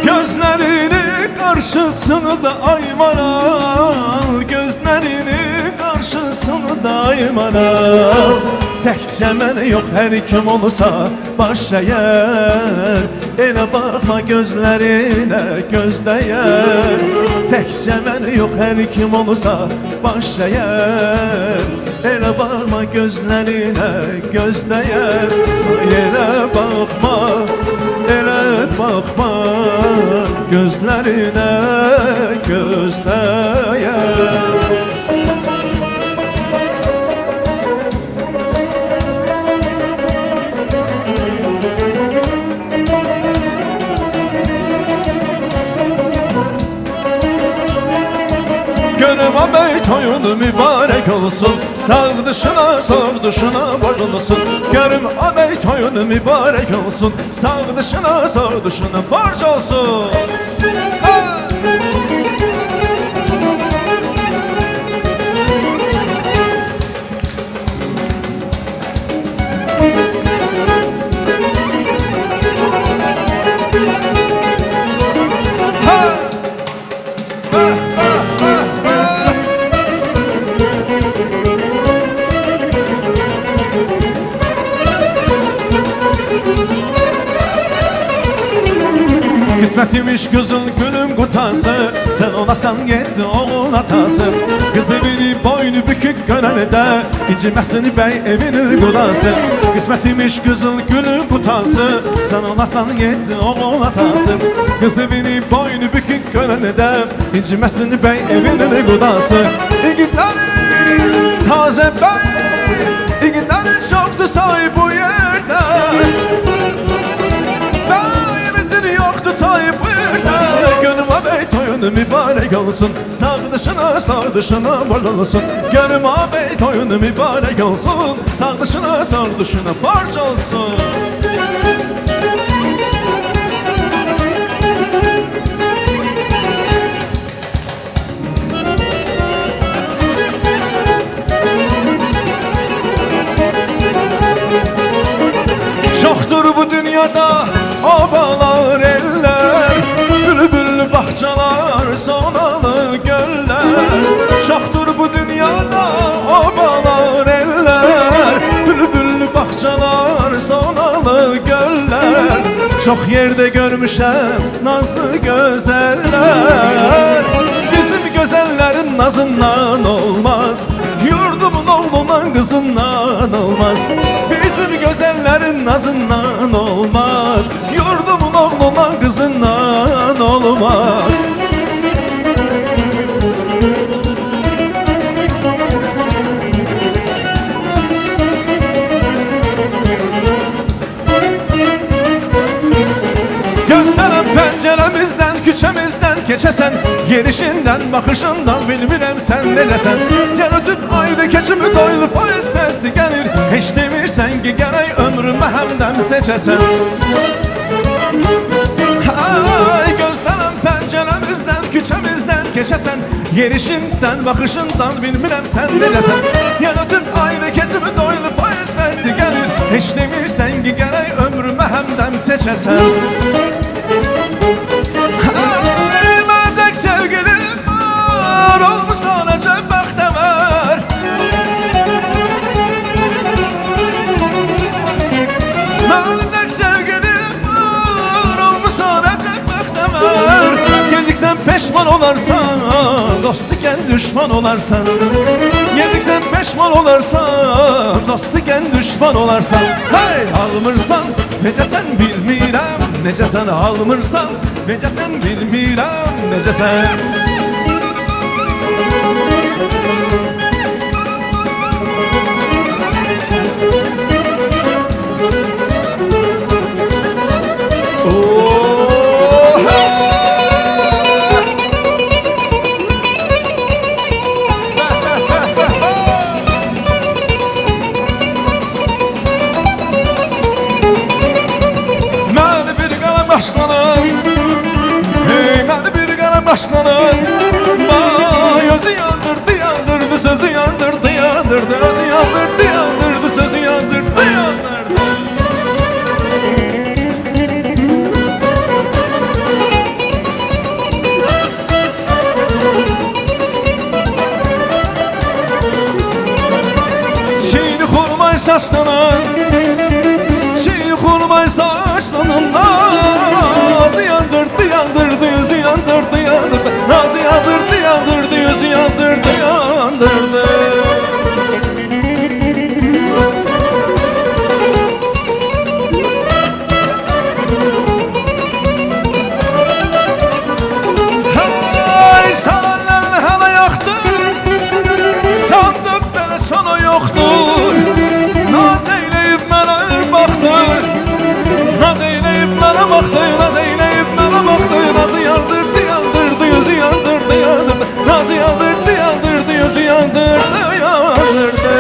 Gözlərini qarşısında aymaral Gözlərini qarşısında aymaral Təkcə mənə yox hər kim olsa baş əyər Elə baxma gözlərinə gözdəyər Təkcə mənə yox hər kim olsa baş əyər Elə baxma gözlərinə gözdəyər Elə baxma gözlərinə gözdəyər Görüm ağabey toyun mübarek olsun Sağ dışına sol dışına boş olsun Görüm ağabey toyun mübarek olsun Sağ dışına sol dışına borç olsun Qismət imiş qızıl gülün qutası, sən olasan getdi oğul atası. Qızı biri boynu bükük görəndə, inciməsin bəy evinin qudası. Qismət imiş qızıl gülün qutası, sən olasan getdi oğul atası. Qızı biri boynu bükük görəndə, inciməsin bəy evinin qudası. İgidlərin taze bəy, İgidlərin çoxdur say bu yerdə. Bəyimizin yoxdur tay bu yerdə. Gönüm ağabey toyunu mübarək olsun, sağ dışına bol olsun. Gönüm ağabey toyunu mübarək olsun, sağ dışına borc olsun. Çoxdur bu dünyada obalar eller, bülbül bahçalar, sonalı göller. Çoxdur bu dünyada obalar eller, bülbül bahçalar, sonalı göller. Çox yerdə görmüşəm nazlı gözəller. Bizim gözəllərin nazından olmaz, yurdumun oğlundan kızından olmaz. Bizim güzellerin nazından olmaz, yurdumun oğlundan kızından olmaz. Gösteren penceremizden, küçemizden geçesen, gelişinden, bakışından bilmirəm sen necəsən. Gel ötüp ayrı keçimi doylu polis festi gelir. Hiç demirsən ki gerek ömrümü hemden seçesen. Ay gösteren penceremizden, küçemizden geçesen, gelişinden, bakışından bilmirəm sen necəsən. Gel ötüp ayrı keçimi doylu polis festi gelir. Hiç demirsən ki gerek ömrümü hemden seçesen. Məndək sevgilim var, olmusan əcəb bəxtəvər. Məndək sevgilim var, olmusan əcəb bəxtəvər. Geciksən peşman olarsan, dost ikən düşman olarsan. Geciksən peşman olarsan, dost ikən düşman olarsan. Hey, almırsan, necəsən bilmirəm, necəsən almırsan, necəsən bilmirəm, necəsən. Başlanın, gözü yandırdı, yandırdı, sözü yandırdı, yandırdı, özü yandırdı, yandırdı, sözü yandırdı, yandırdı. Şeyli kurmay saçlanın, şeyli kurmay saçlanın, nazı yandırdı, yandırdı, yüzü yandırdı, yandırdı. Nazı yandırdı, yandırdı, yüzü yandırdı, yandırdı. Hey, sananlar hava yaktı, sandım belə sonu yoktur. Naz eyleyip mənə baktı, naz eyleyip mənə baktı, naz eyleyip mənə baktı. Nazı yandırdı, yandırdı, yüzü yandırdı, yandırdı. Nazı yandırdı, yandırdı, yüzü yandırdı, yandırdı.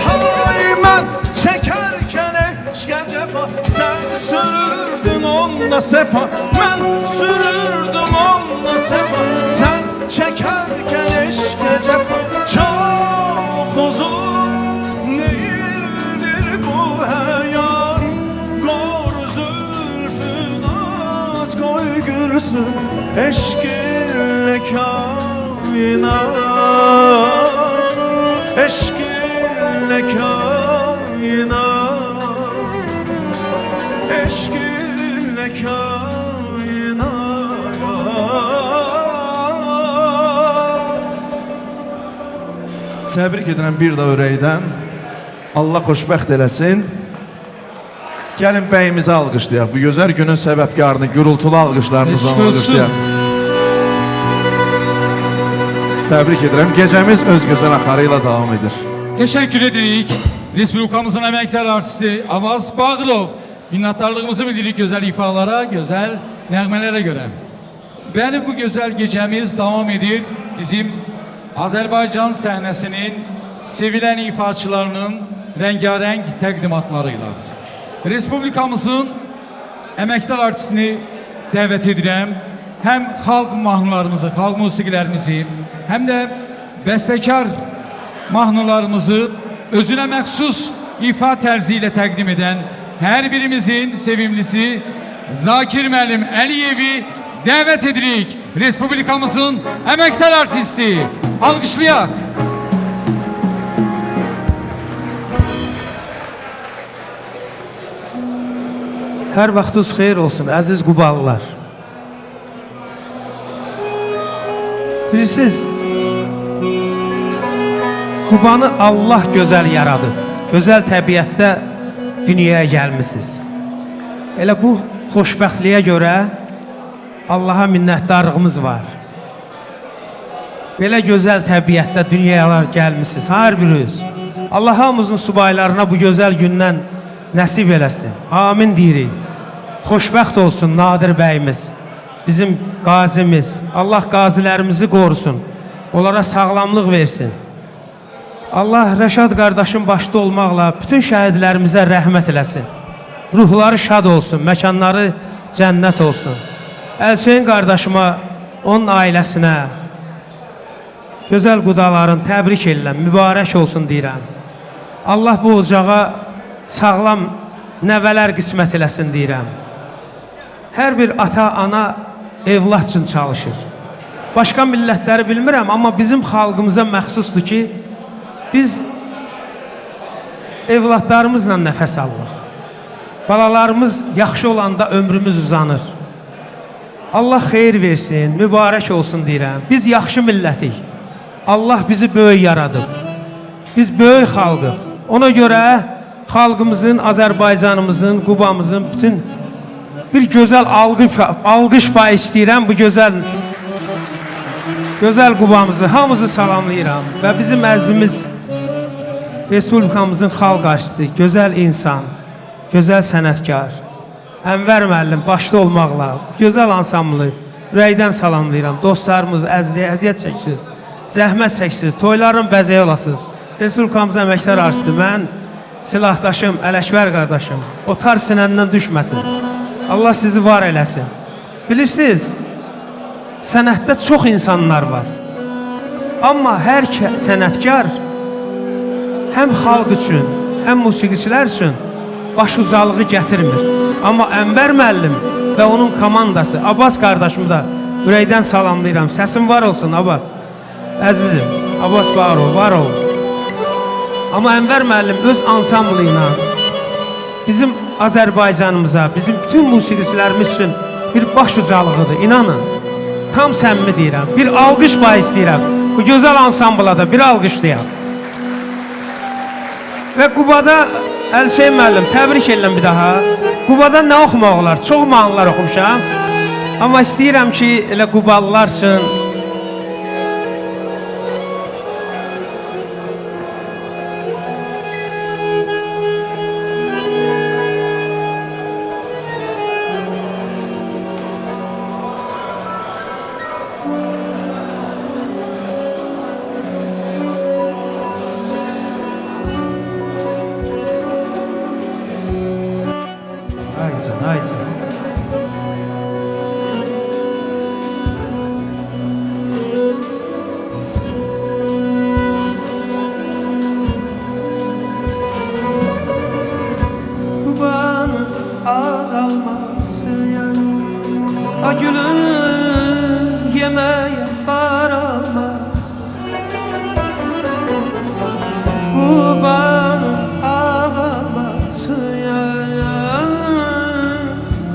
Hay mən çekerken eşke cefa, sen sürürdün onunla sefa. Ben sürürdüm onunla sefa, sen çekerken eşke cefa. Çok uzun değildir bu hayat, gor zülfün eşkinle kainat, eşkinle kainat, eşkinle kainat. Təbrik edirəm bir də ürəkdən. Allah xoşbəxt eləsin. Gəlin bəyimizi alqışlayaq. Bu gözəl günün səbəbkarını, gürültülü alqışlarınızla alqışlayaq. Təbrik edirəm. Gecəmiz öz gözəl axarı ilə davam edir. Teşekkür edirik. Respublikamızın emektar artisti Avaz Bağırov. Minnettarlığımızı bildirik güzel ifalara, güzel nəğmələrə görə. Bəli, bu güzel gecemiz devam edir. Bizim Azerbaycan səhnəsinin sevilen ifaçılarının rengarenk təqdimatlarıyla. Respublikamızın emektar artistini dəvət edirəm. Hem xalq mahnılarımızı, xalq musiqilərimizi, hem de bəstəkar mahnılarımızı özünə məxsus ifa tərzi ilə təqdim edən hər birimizin sevimlisi Zakir Müəllim Əliyevi dəvət edirik. Respublikamızın emektar artisti. Alqışlayaq. Hər vaxtınız xeyir olsun, əziz Qubalılar. Bilirsiniz, Qubanı Allah gözəl yaradır. Gözəl təbiətdə dünyaya gəlmisiniz. Elə bu xoşbəxtliyə görə Allaha minnətdarlığımız var. Belə gözəl təbiətdə dünyaya gəlmisiniz, hər biriniz. Allah hamımızın subaylarına bu gözəl gündən nəsib eləsin. Amin deyirik. Xoşbəxt olsun Nadir bəyimiz, bizim qazimiz. Allah qazilərimizi qorusun, onlara sağlamlıq versin. Allah Rəşad qardaşın başda olmaqla bütün şəhidlərimizə rəhmət eləsin. Ruhları şad olsun, məkanları cənnət olsun. Əlsəyin qardaşıma, onun ailəsinə, gözəl qudaların təbrik edirəm, mübarək olsun deyirəm. Allah bu ocağa sağlam nəvələr qismət eləsin deyirəm. Hər bir ata, ana evlad üçün çalışır. Başqa millətləri bilmirəm, amma bizim xalqımıza məxsusdur ki, biz evladlarımızla nəfəs alırıq. Balalarımız yaxşı olanda ömrümüz uzanır. Allah xeyir versin, mübarək olsun deyirəm. Biz yaxşı millətik. Allah bizi böyük yaradıb. Biz böyük xalqıq. Ona görə xalqımızın, Azərbaycanımızın, Qubamızın bütün bir gözəl alqış payı istəyirəm bu gözəl Qubamızı. Hamımızı salamlayıram və bizim əzimiz Respublikamızın xalq artisti, gözəl insan, gözəl sənətkar, Ənvər müəllim başda olmaqla, gözəl ansamblı, ürəkdən salamlayıram. Dostlarımız, əziyyət çəksiniz, zəhmət çəksiniz, toyların bəzəyi olasınız. Respublikamızın əməkdar artisti, mən silahdaşım, Ələkbər qardaşım, o tar sinəndən düşməsin. Allah sizi var eləsin. Bilirsiniz, sənətdə çox insanlar var. Amma hər sənətkar həm xalq üçün, həm musiqiçilər üçün başucalığı gətirmir. Amma Ənvər müəllim və onun komandası, Abbas qardaşımı da ürəkdən salamlayıram. Səsin var olsun Abbas. Əzizim, Abbas Bağırov, var ol. Amma Ənvər müəllim öz ansamblı ilə bizim Azərbaycanımıza, bizim bütün musiqiçilərimiz üçün bir başucalığıdır, inanın. Tam səmimi deyirəm, bir alqış payı istəyirəm. Bu gözəl ansambla da bir alqışlayaq. Və Qubada Əlsəyin müəllim, təbrik edirəm bir daha. Qubada nə oxumaq olar? Çox mahnılar oxumuşam. Amma istəyirəm ki, elə Qubalılar üçün gülüm yeməyə varamaz. Qubanın ağaması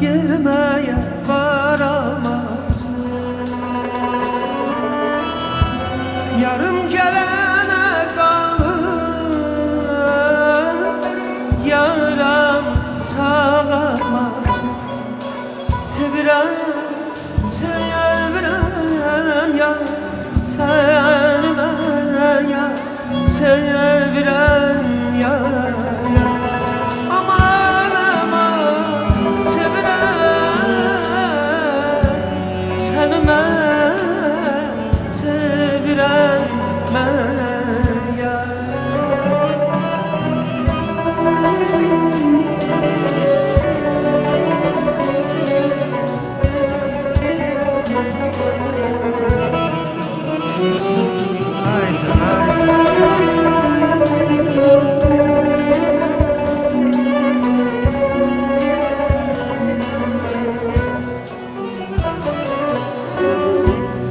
yeməyə varamaz. Yarım gələnə qalır, yaram sağamaz. Sevirəm, sevirəm ya, səni mən ya, sevirəm ya, ya. Aman aman sevirəm, səni mən sevirəm mən ya.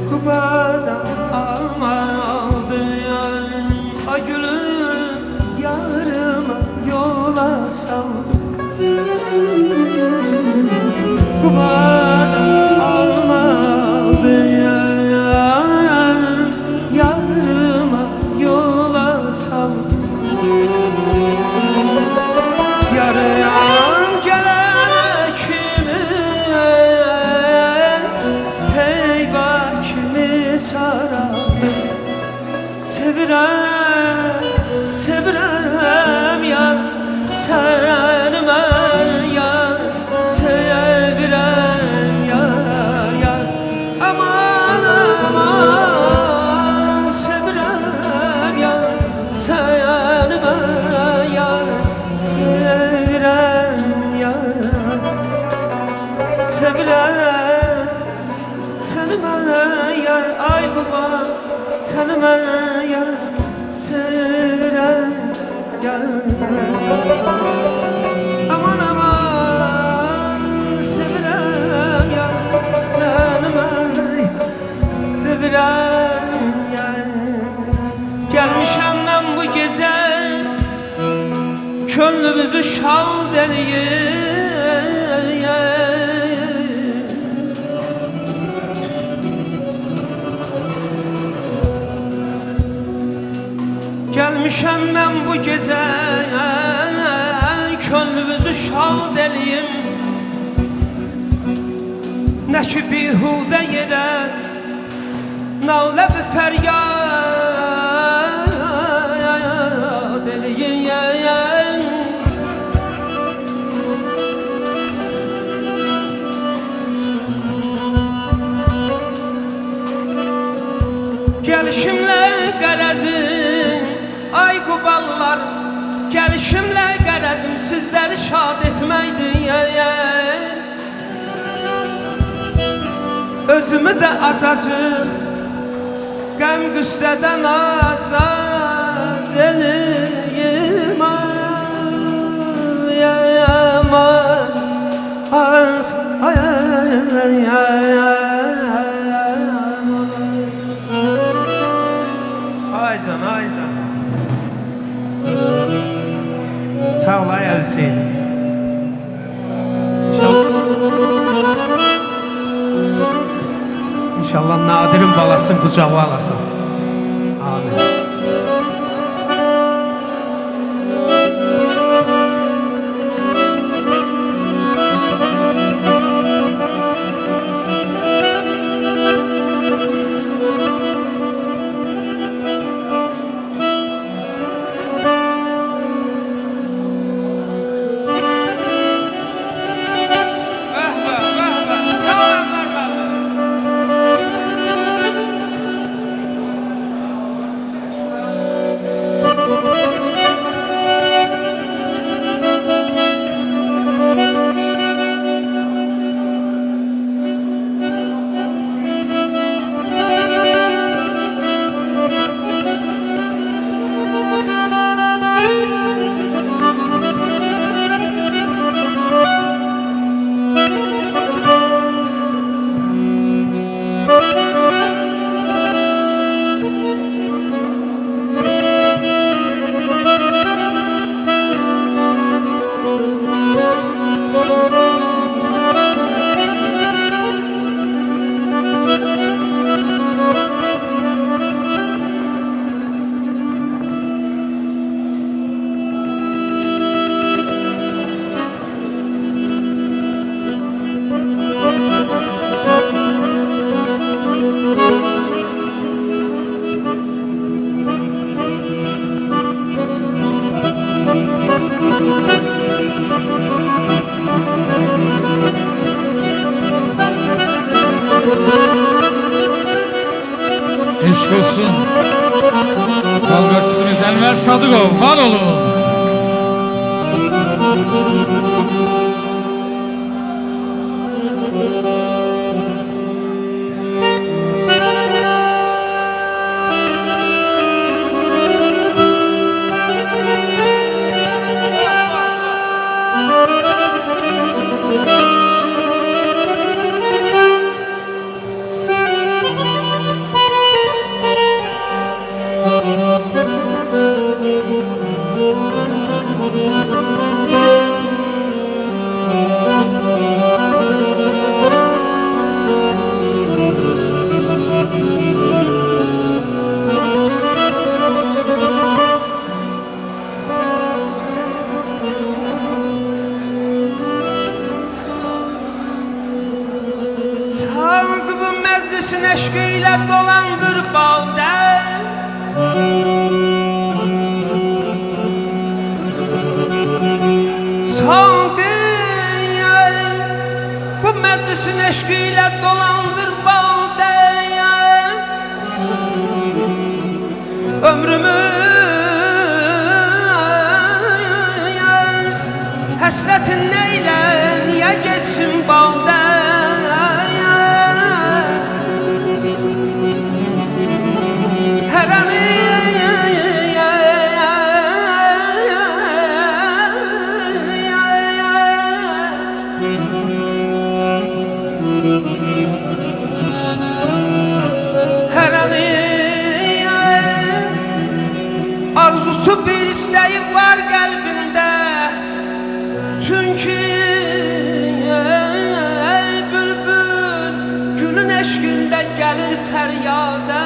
Kubadan alma aldı ay gülüm, yarıma yola saldı. Kubadan alma aldı yarıma yola saldı. Yarıyan gelene kimi, heyva kimi sarardı. Sevirəm, sevirəm ya, səni mən ya, sevirəm ya, ya. Aman aman sevirəm ya, səni mən ya, sevirəm ya, sevirəm səni mən yar, ay baba, səni mən yar, sevirəm yar. Aman aman sevirəm yar, səni mən sevirəm yar. Gəlmişəm mən bu gecə könlümüzü şad eləyir. Gelmişəm mən bu gecə könlümüzü şad eləyim. Nə ki bihudə yerə nalə və fəryad eləyim. Gəlişimlə qərəzim, ay quballar, gəlişimlə qərəzim sizləri şad etməkdir. Özümü də azacıq qəm qüssədən azad eləyim. Aman, ay, ay, ay, ay, Aycan, Aycan. Sağ ol ay Hüseyin. İnşallah Nadir'in balasını kucağa alasın. Amin. Eşk olsun. Dalgıçısınız Enver Sadıkov. Var olun. Saldı bu meclisin eşkıyle dolandır balde. Saldı bu meclisin eşkıyle dolandır balde. Ömrümüz hasretin neyle niye geçsin balde. Arzusu bir isteği var kalbinde. Çünkü bülbül gülün eşkinde gelir feryada.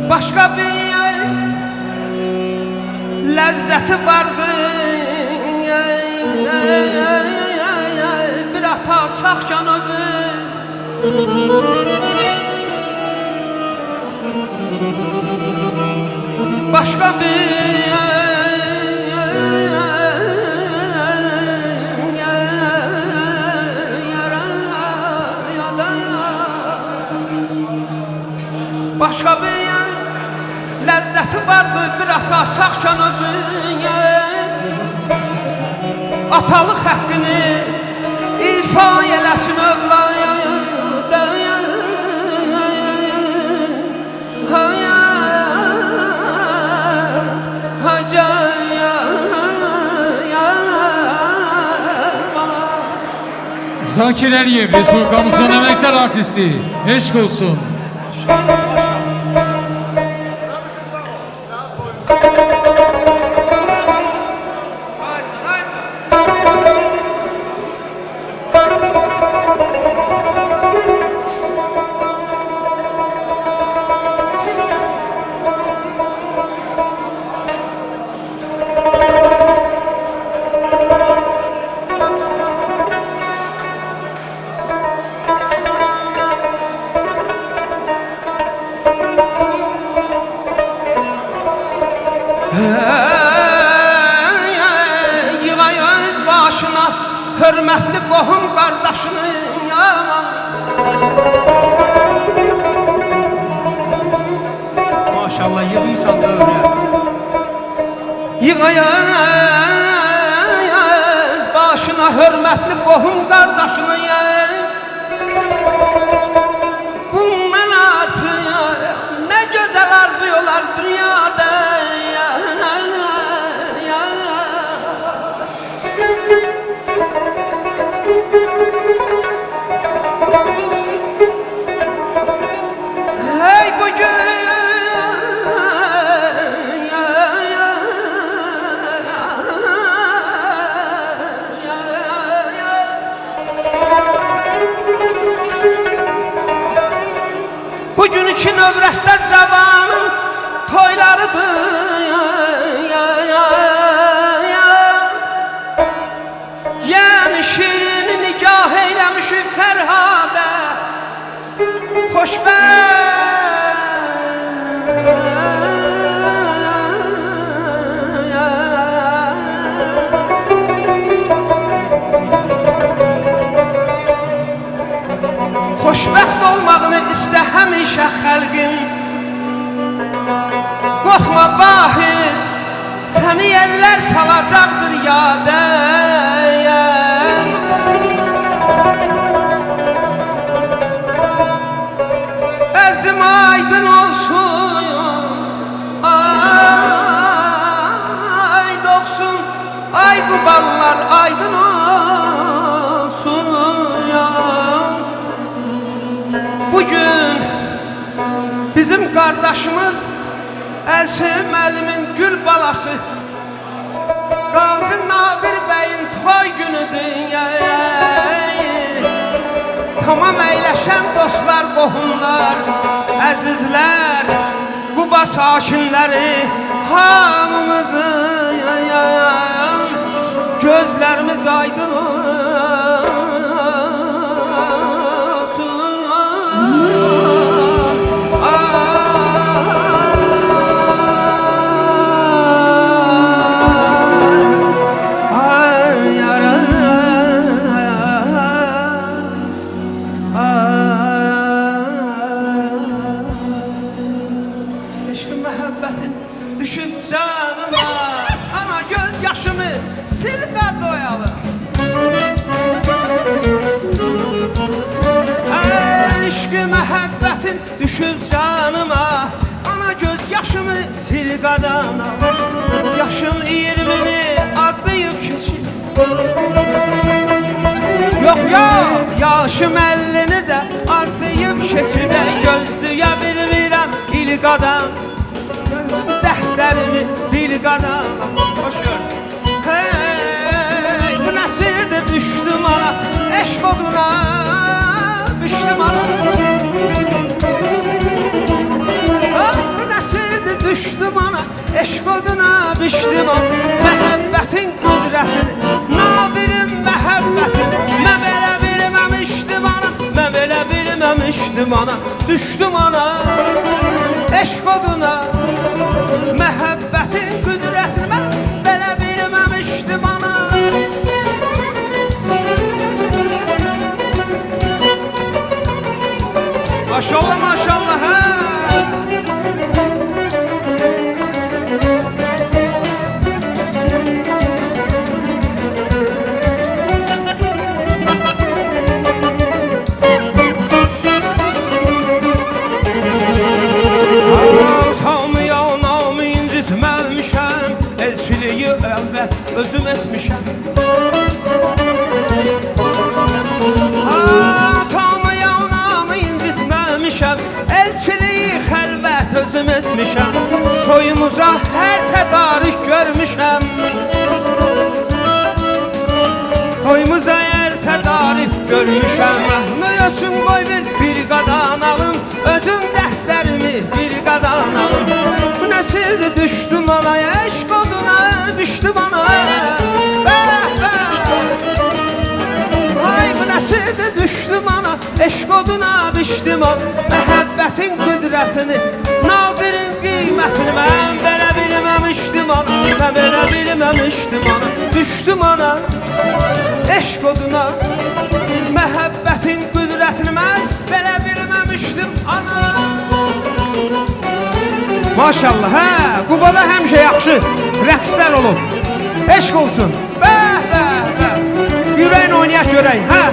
Başka bir lezzeti vardı. Bir hata sakcan özü. Başka bir başka bir lezzeti vardı bir hata sakcan özü. Atalıq haqqını ifa eləsin övladı. Zakir Əliyev, Respublikamızın emektar artisti. Eşk olsun. Yığay öz başına hörmətli qohum qardaşını yaman. Maşallah yığıysan dövrə. Yığay öz başına hörmətli qohum qardaşını bundan artıq nə gözəl arzuyorlar dünyada. Hey bugün bugün iki növrəstə cavanın toylarıdır. Yəni şirini nikah eyləmişik Fərhadə. Xoşbəxt xoşbəxt olmağını istə həmişə xəlqin. Qorxma vahid, səni yellər salacaqdır yadə. Əzim aydın olsun, ay doksun, ay quballar aydın olsun ya. Bugün bizim qardaşımız Əlşih müəllimin gül balası Qazi Nadir bəyin toy günüdür. Tamam əyləşən dostlar, qohumlar, əzizlər, Quba sakinləri, hamımızın gözlərimiz aydın olsun. Eşqin məhəbbətin düşüb canıma, ana göz yaşımı sil və doyalım. Eşqin məhəbbətin düşüb canıma, ana göz yaşımı sil qadana. Yaşım 20'ni atlayıb keçir. Yok yok, yaşım 50'ni də atlayıb keçir. Gözlüyə bilmirəm il qadan, dəhtərimi dil qadan. Hoş gör. Hey, bu nəsirdir düşdüm ana, eşq oduna düşdüm ana. Bu nəsirdir düşdüm ana, eşq oduna düşdüm ana. Məhəbbətin qüdrətini, nadirin məhəbbətin, mən belə bilməmişdim ana, mən belə bilməmişdim ana, düşdüm ana, eşq oduna. Məhəbbətin qüdrətini mən belə bilməmişdim ana. Maşallah maşallah hə. Elçiliyi əvvət özüm etmişəm. Tanıyan namı incitməmişəm, elçiliyi xəlvət özüm etmişəm. Toyumuza hər tədarük görmüşəm, toyumuza hər tədarük görmüşəm. Nə üçün qoy bir qadan alım, özün dəhtərimi bir qadan alım. Bu nəsirdir düşdüm anaya, eşq oduna düşdüm ana. Ay bu nəsirdir düşdüm ana, eşq oduna düşdüm ana. Məhəbbətin qüdrətini, nadirin qiymətini mən belə bilməmişdim ana, mən belə bilməmişdim ana. Düşdüm ana, eşq oduna. Məhəbbətin qüdrətini mən belə bilməmişdim ana. Maşallah, hə, Qubada həmişə yaxşı rəqslər olub. Eşq olsun. Bəh, bəh, bəh. Yürəyin oynayaq görək, hə.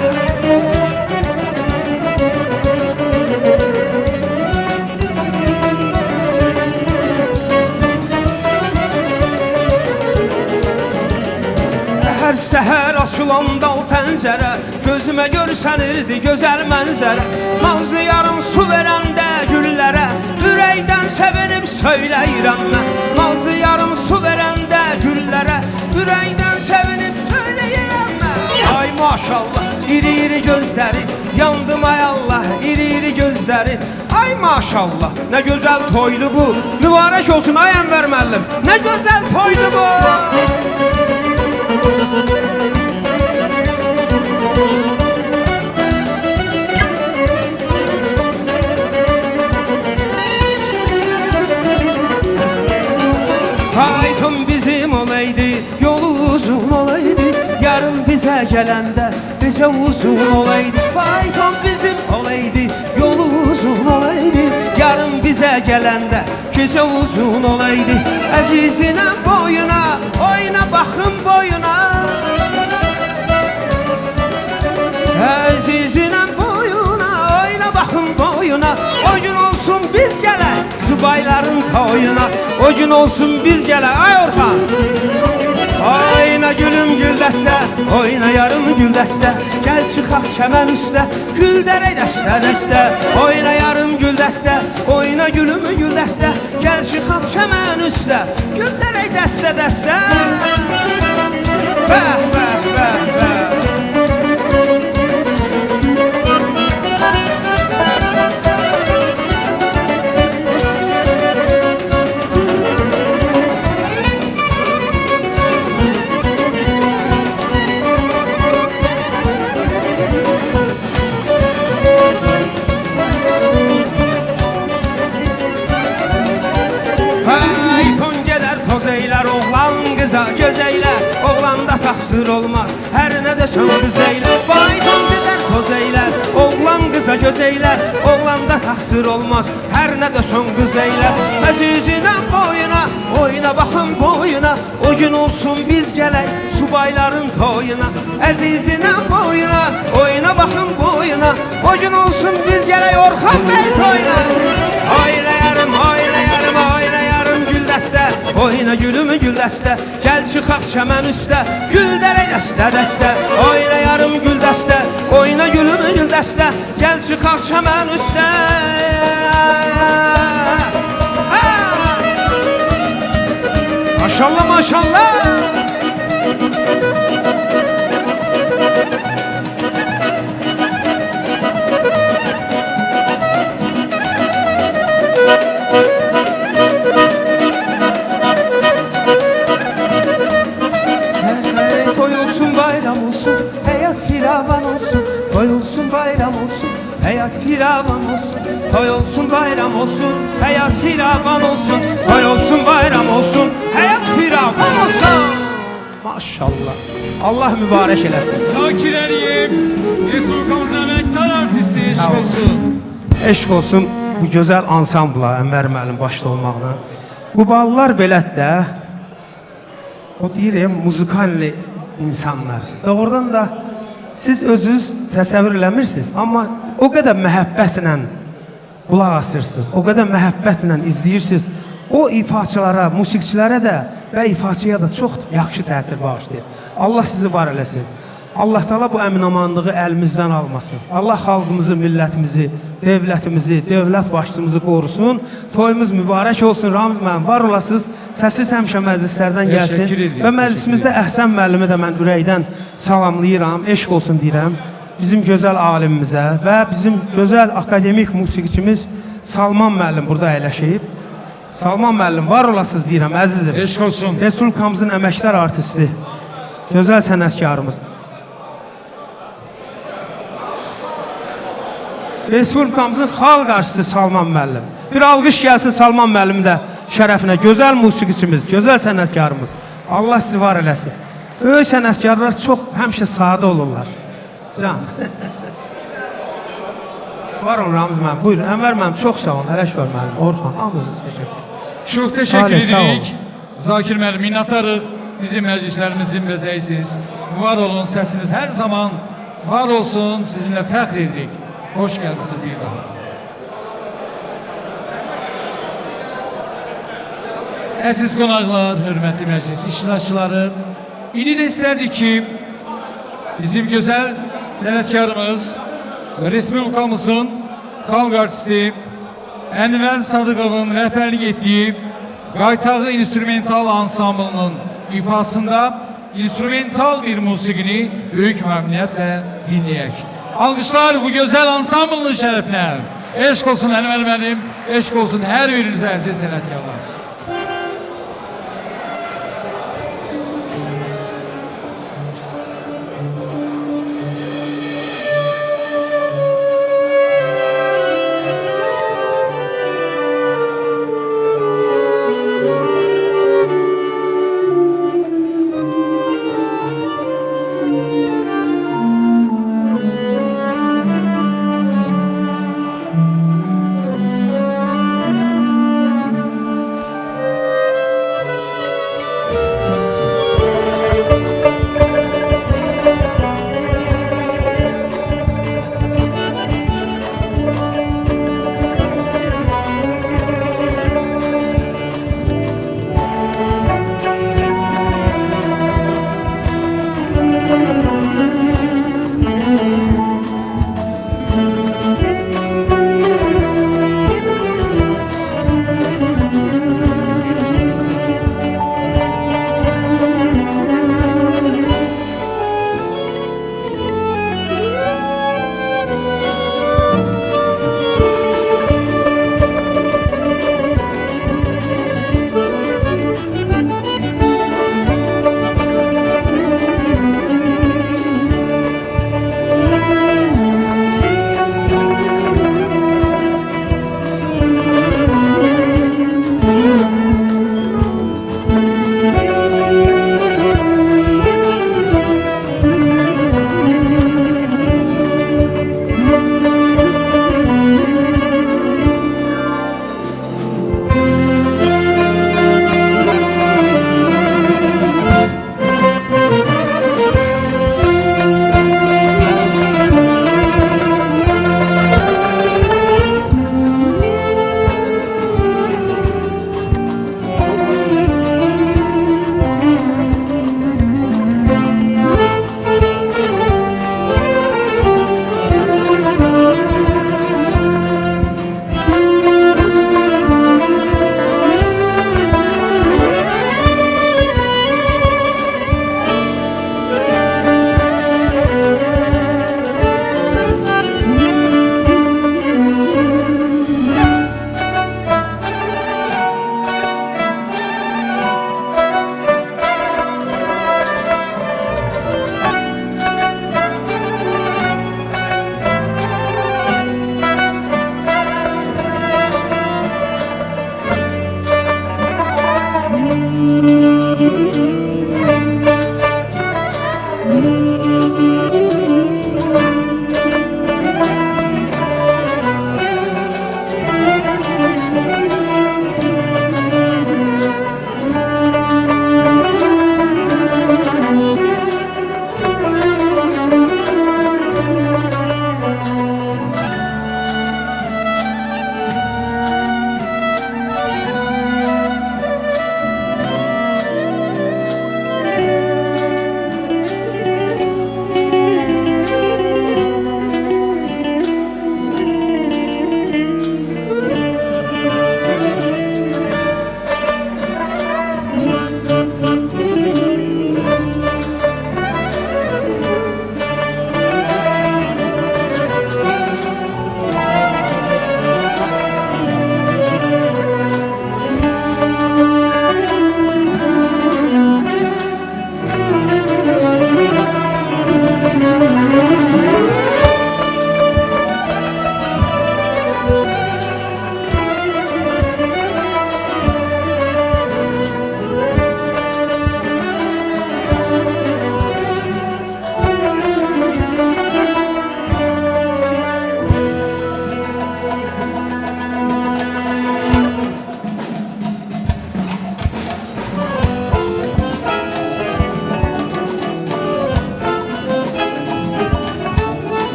Hər səhər açılanda o pəncərə, gözümə görsənirdi gözəl mənzərə. Nazlı yarım su verəndə güllərə, ürəkdən sevinib söyləyirəm mən. Nazlı yarım su verəndə güllərə, ürəkdən sevinib söyləyirəm mən. Ay maşallah, iri-iri gözləri, yandım ay Allah, iri-iri gözləri. Ay maşallah, nə gözəl toydu bu, mübarək olsun ay Ənvər müəllim, nə gözəl toydu bu. Fayton bizim olaydı, yolu uzun olaydı, yarın bize gelende bize uzun olaydı. Fayton bizim olaydı, gələndə gecə uzun olaydı. Əzizinə boyuna, oyna baxın boyuna. Əzizinə boyuna, oyna baxın boyuna. O gün olsun biz gələk subayların toyuna. O gün olsun biz gələk, ay Orxan. Oyna gülüm güldəstə, oyna yarım güldəstə. Gəl çıxaq çəmən üstə, güldərək dəstə dəstə. Oyna yarım güldəstə, oyna gülüm güldəstə. Gəl çıxaq çəmən üstə, güldərək dəstə dəstə. Bəh, bəh, bəh, bəh. Gözeylə, oğlanda taxsır olmaz. Hər nə desən qız eylə. Baydan gedər toz eylər. Oğlan qıza göz eylər. Oğlanda taxsır olmaz. Hər nə desən qız eylə. Əzizinə boyuna, oyna baxın boyuna. O gün olsun biz gələk subayların toyuna. Əzizinə boyuna, oyna baxın boyuna. O gün olsun biz gələk Orxan bəy toyuna. Oynayarım, oynayarım, oynayarım güldəstə. Oyna gülümü güldəstə. Gəl çıxaq çəmən üstə, güldərək dəstə dəstə. Oynayarım güldəstə, oyna gülümü güldəstə. Gəl çıxaq çəmən üstə. Maşallah, maşallah. Hayat firavan olsun, toy olsun bayram olsun. Hayat firavan olsun, toy olsun bayram olsun. Hayat firavan olsun. Maşallah. Allah mübarek eləsin. Zakir Əliyev, Respublikamızın əməkdar artisti, eşq olsun. Eşq olsun bu gözəl ansambla, Ənvər müəllim başda olmaqla. Bu ballar belədir də, o deyirəm, muzikalli insanlar. Doğrudan da siz özünüz təsəvvür eləmirsiniz, amma o qədər məhəbbətlə qulaq asırsınız, o qədər məhəbbətlə izləyirsiniz. O ifaçılara, musiqiçilərə də və ifaçıya da çox yaxşı təsir bağışlayır. Allah sizi var eləsin. Allah Teala bu əminamanlığı əlimizdən almasın. Allah xalqımızı, millətimizi, devlətimizi, dövlət başçımızı qorusun. Toyumuz mübarək olsun. Ramiz müəllim, var olasınız. Səsiz həmişə məclislərdən gəlsin. Və məclisimizdə Əhsən müəllimi də mən ürəkdən salamlayıram, eşq olsun deyirəm. Bizim gözəl alimimizə və bizim gözəl akademik musiqiçimiz Salman müəllim burada əyləşib. Salman müəllim, var olasınız deyirəm, əzizim. Eşq olsun. Respublikamızın əməkdar artisti, gözəl sənətkarımız. Respublikamızın xalq artisti Salman müəllim. Bir alqış gəlsin Salman müəllim də şərəfinə. Gözəl musiqiçimiz, gözəl sənətkarımız. Allah sizi var eləsin. Böyük sənətkarlar çox həmişə sadə olurlar. Can. Var olun Ramiz müəllim. Buyurun, Ənvər müəllim, çox sağ olun. Ələkbər müəllim, Orxan, hamınızı təşəkkür. Çox təşəkkür edirik. Zakir müəllim, minnətdarıq. Bizim məclislərimizin bəzəysiniz. Var olun, səsiniz hər zaman var olsun. Sizinlə fəxr edirik. Hoş gəlmişsiniz bir daha. Əziz qonaqlar, hörmətli məclis iştirakçıları, indi də istərdik ki, bizim gözəl sənətkarımız və Respublikamızın xalq artisti Ənvər Sadıqovun rəhbərlik etdiyi Qaytağı instrumental ansamblının ifasında instrumental bir musiqini böyük məmnuniyyətlə dinləyək. Alqışlar bu gözəl ansamblının şərəfinə. Eşq olsun Ənvər müəllim, eşq olsun hər birinizə əziz sənətkarlar.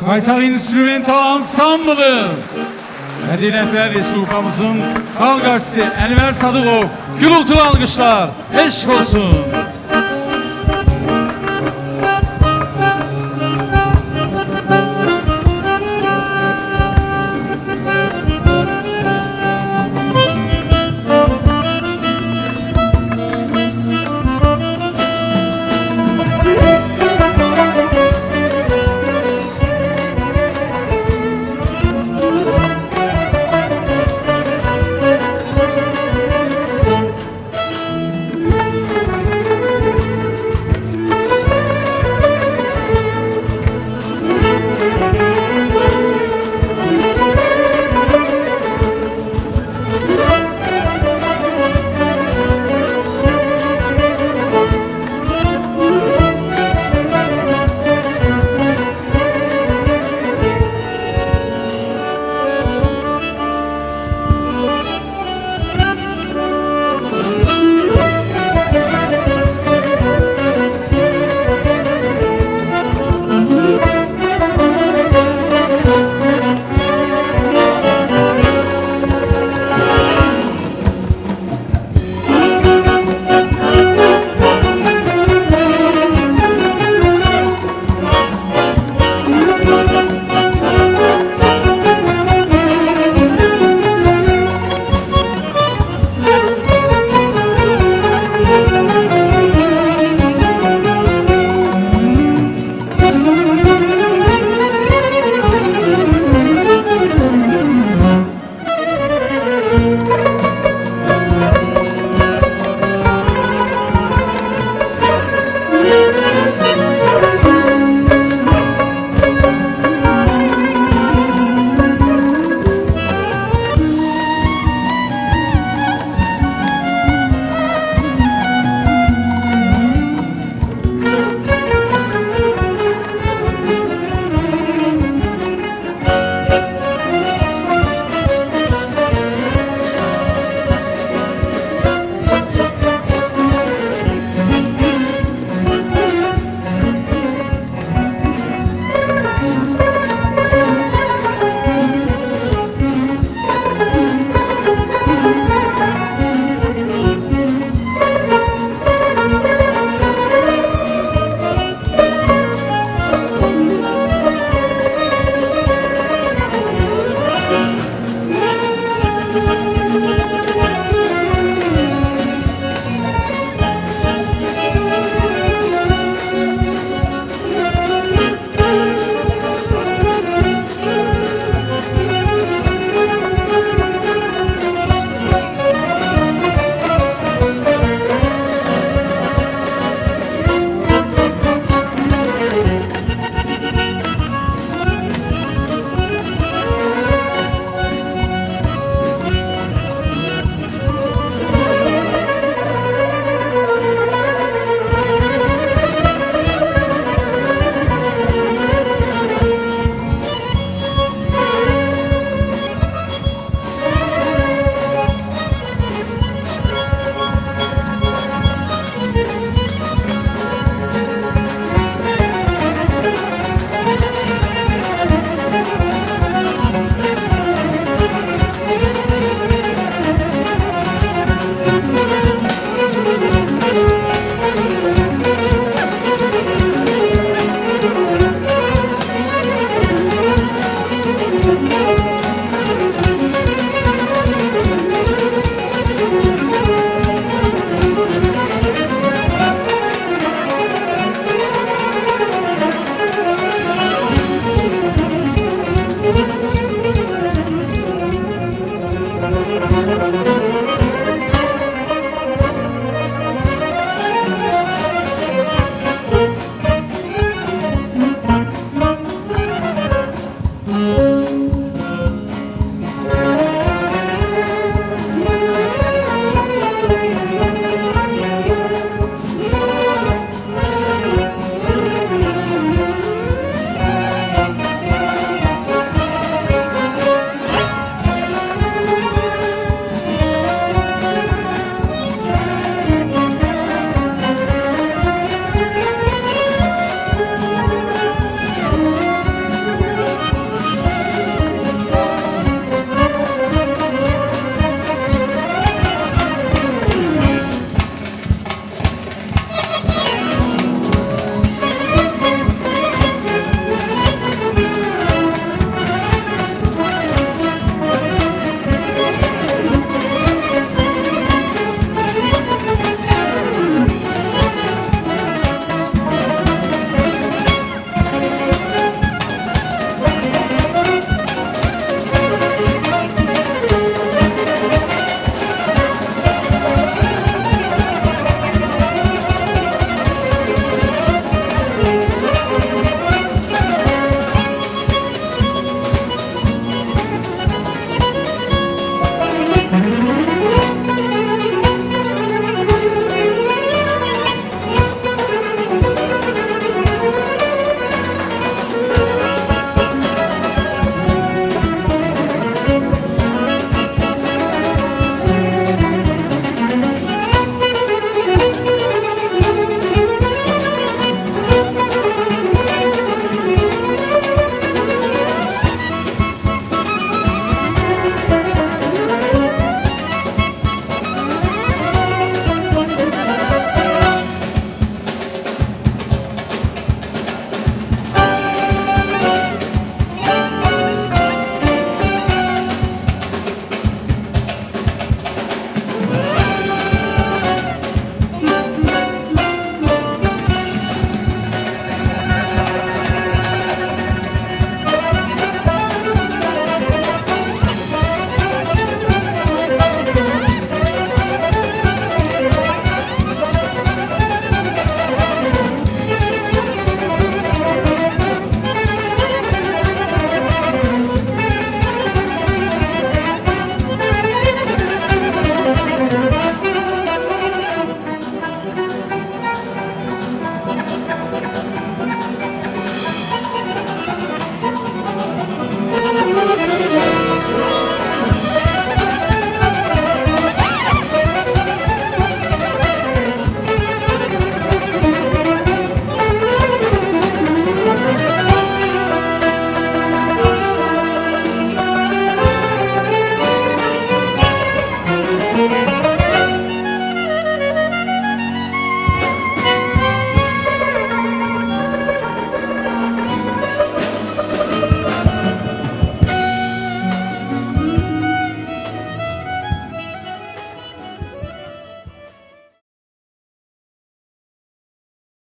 Qaytaq instrumental ansamblı Mədinətlər Respublikamızın xalq artisti Ənvər Sadıqov gürültülü alqışlar eşq olsun.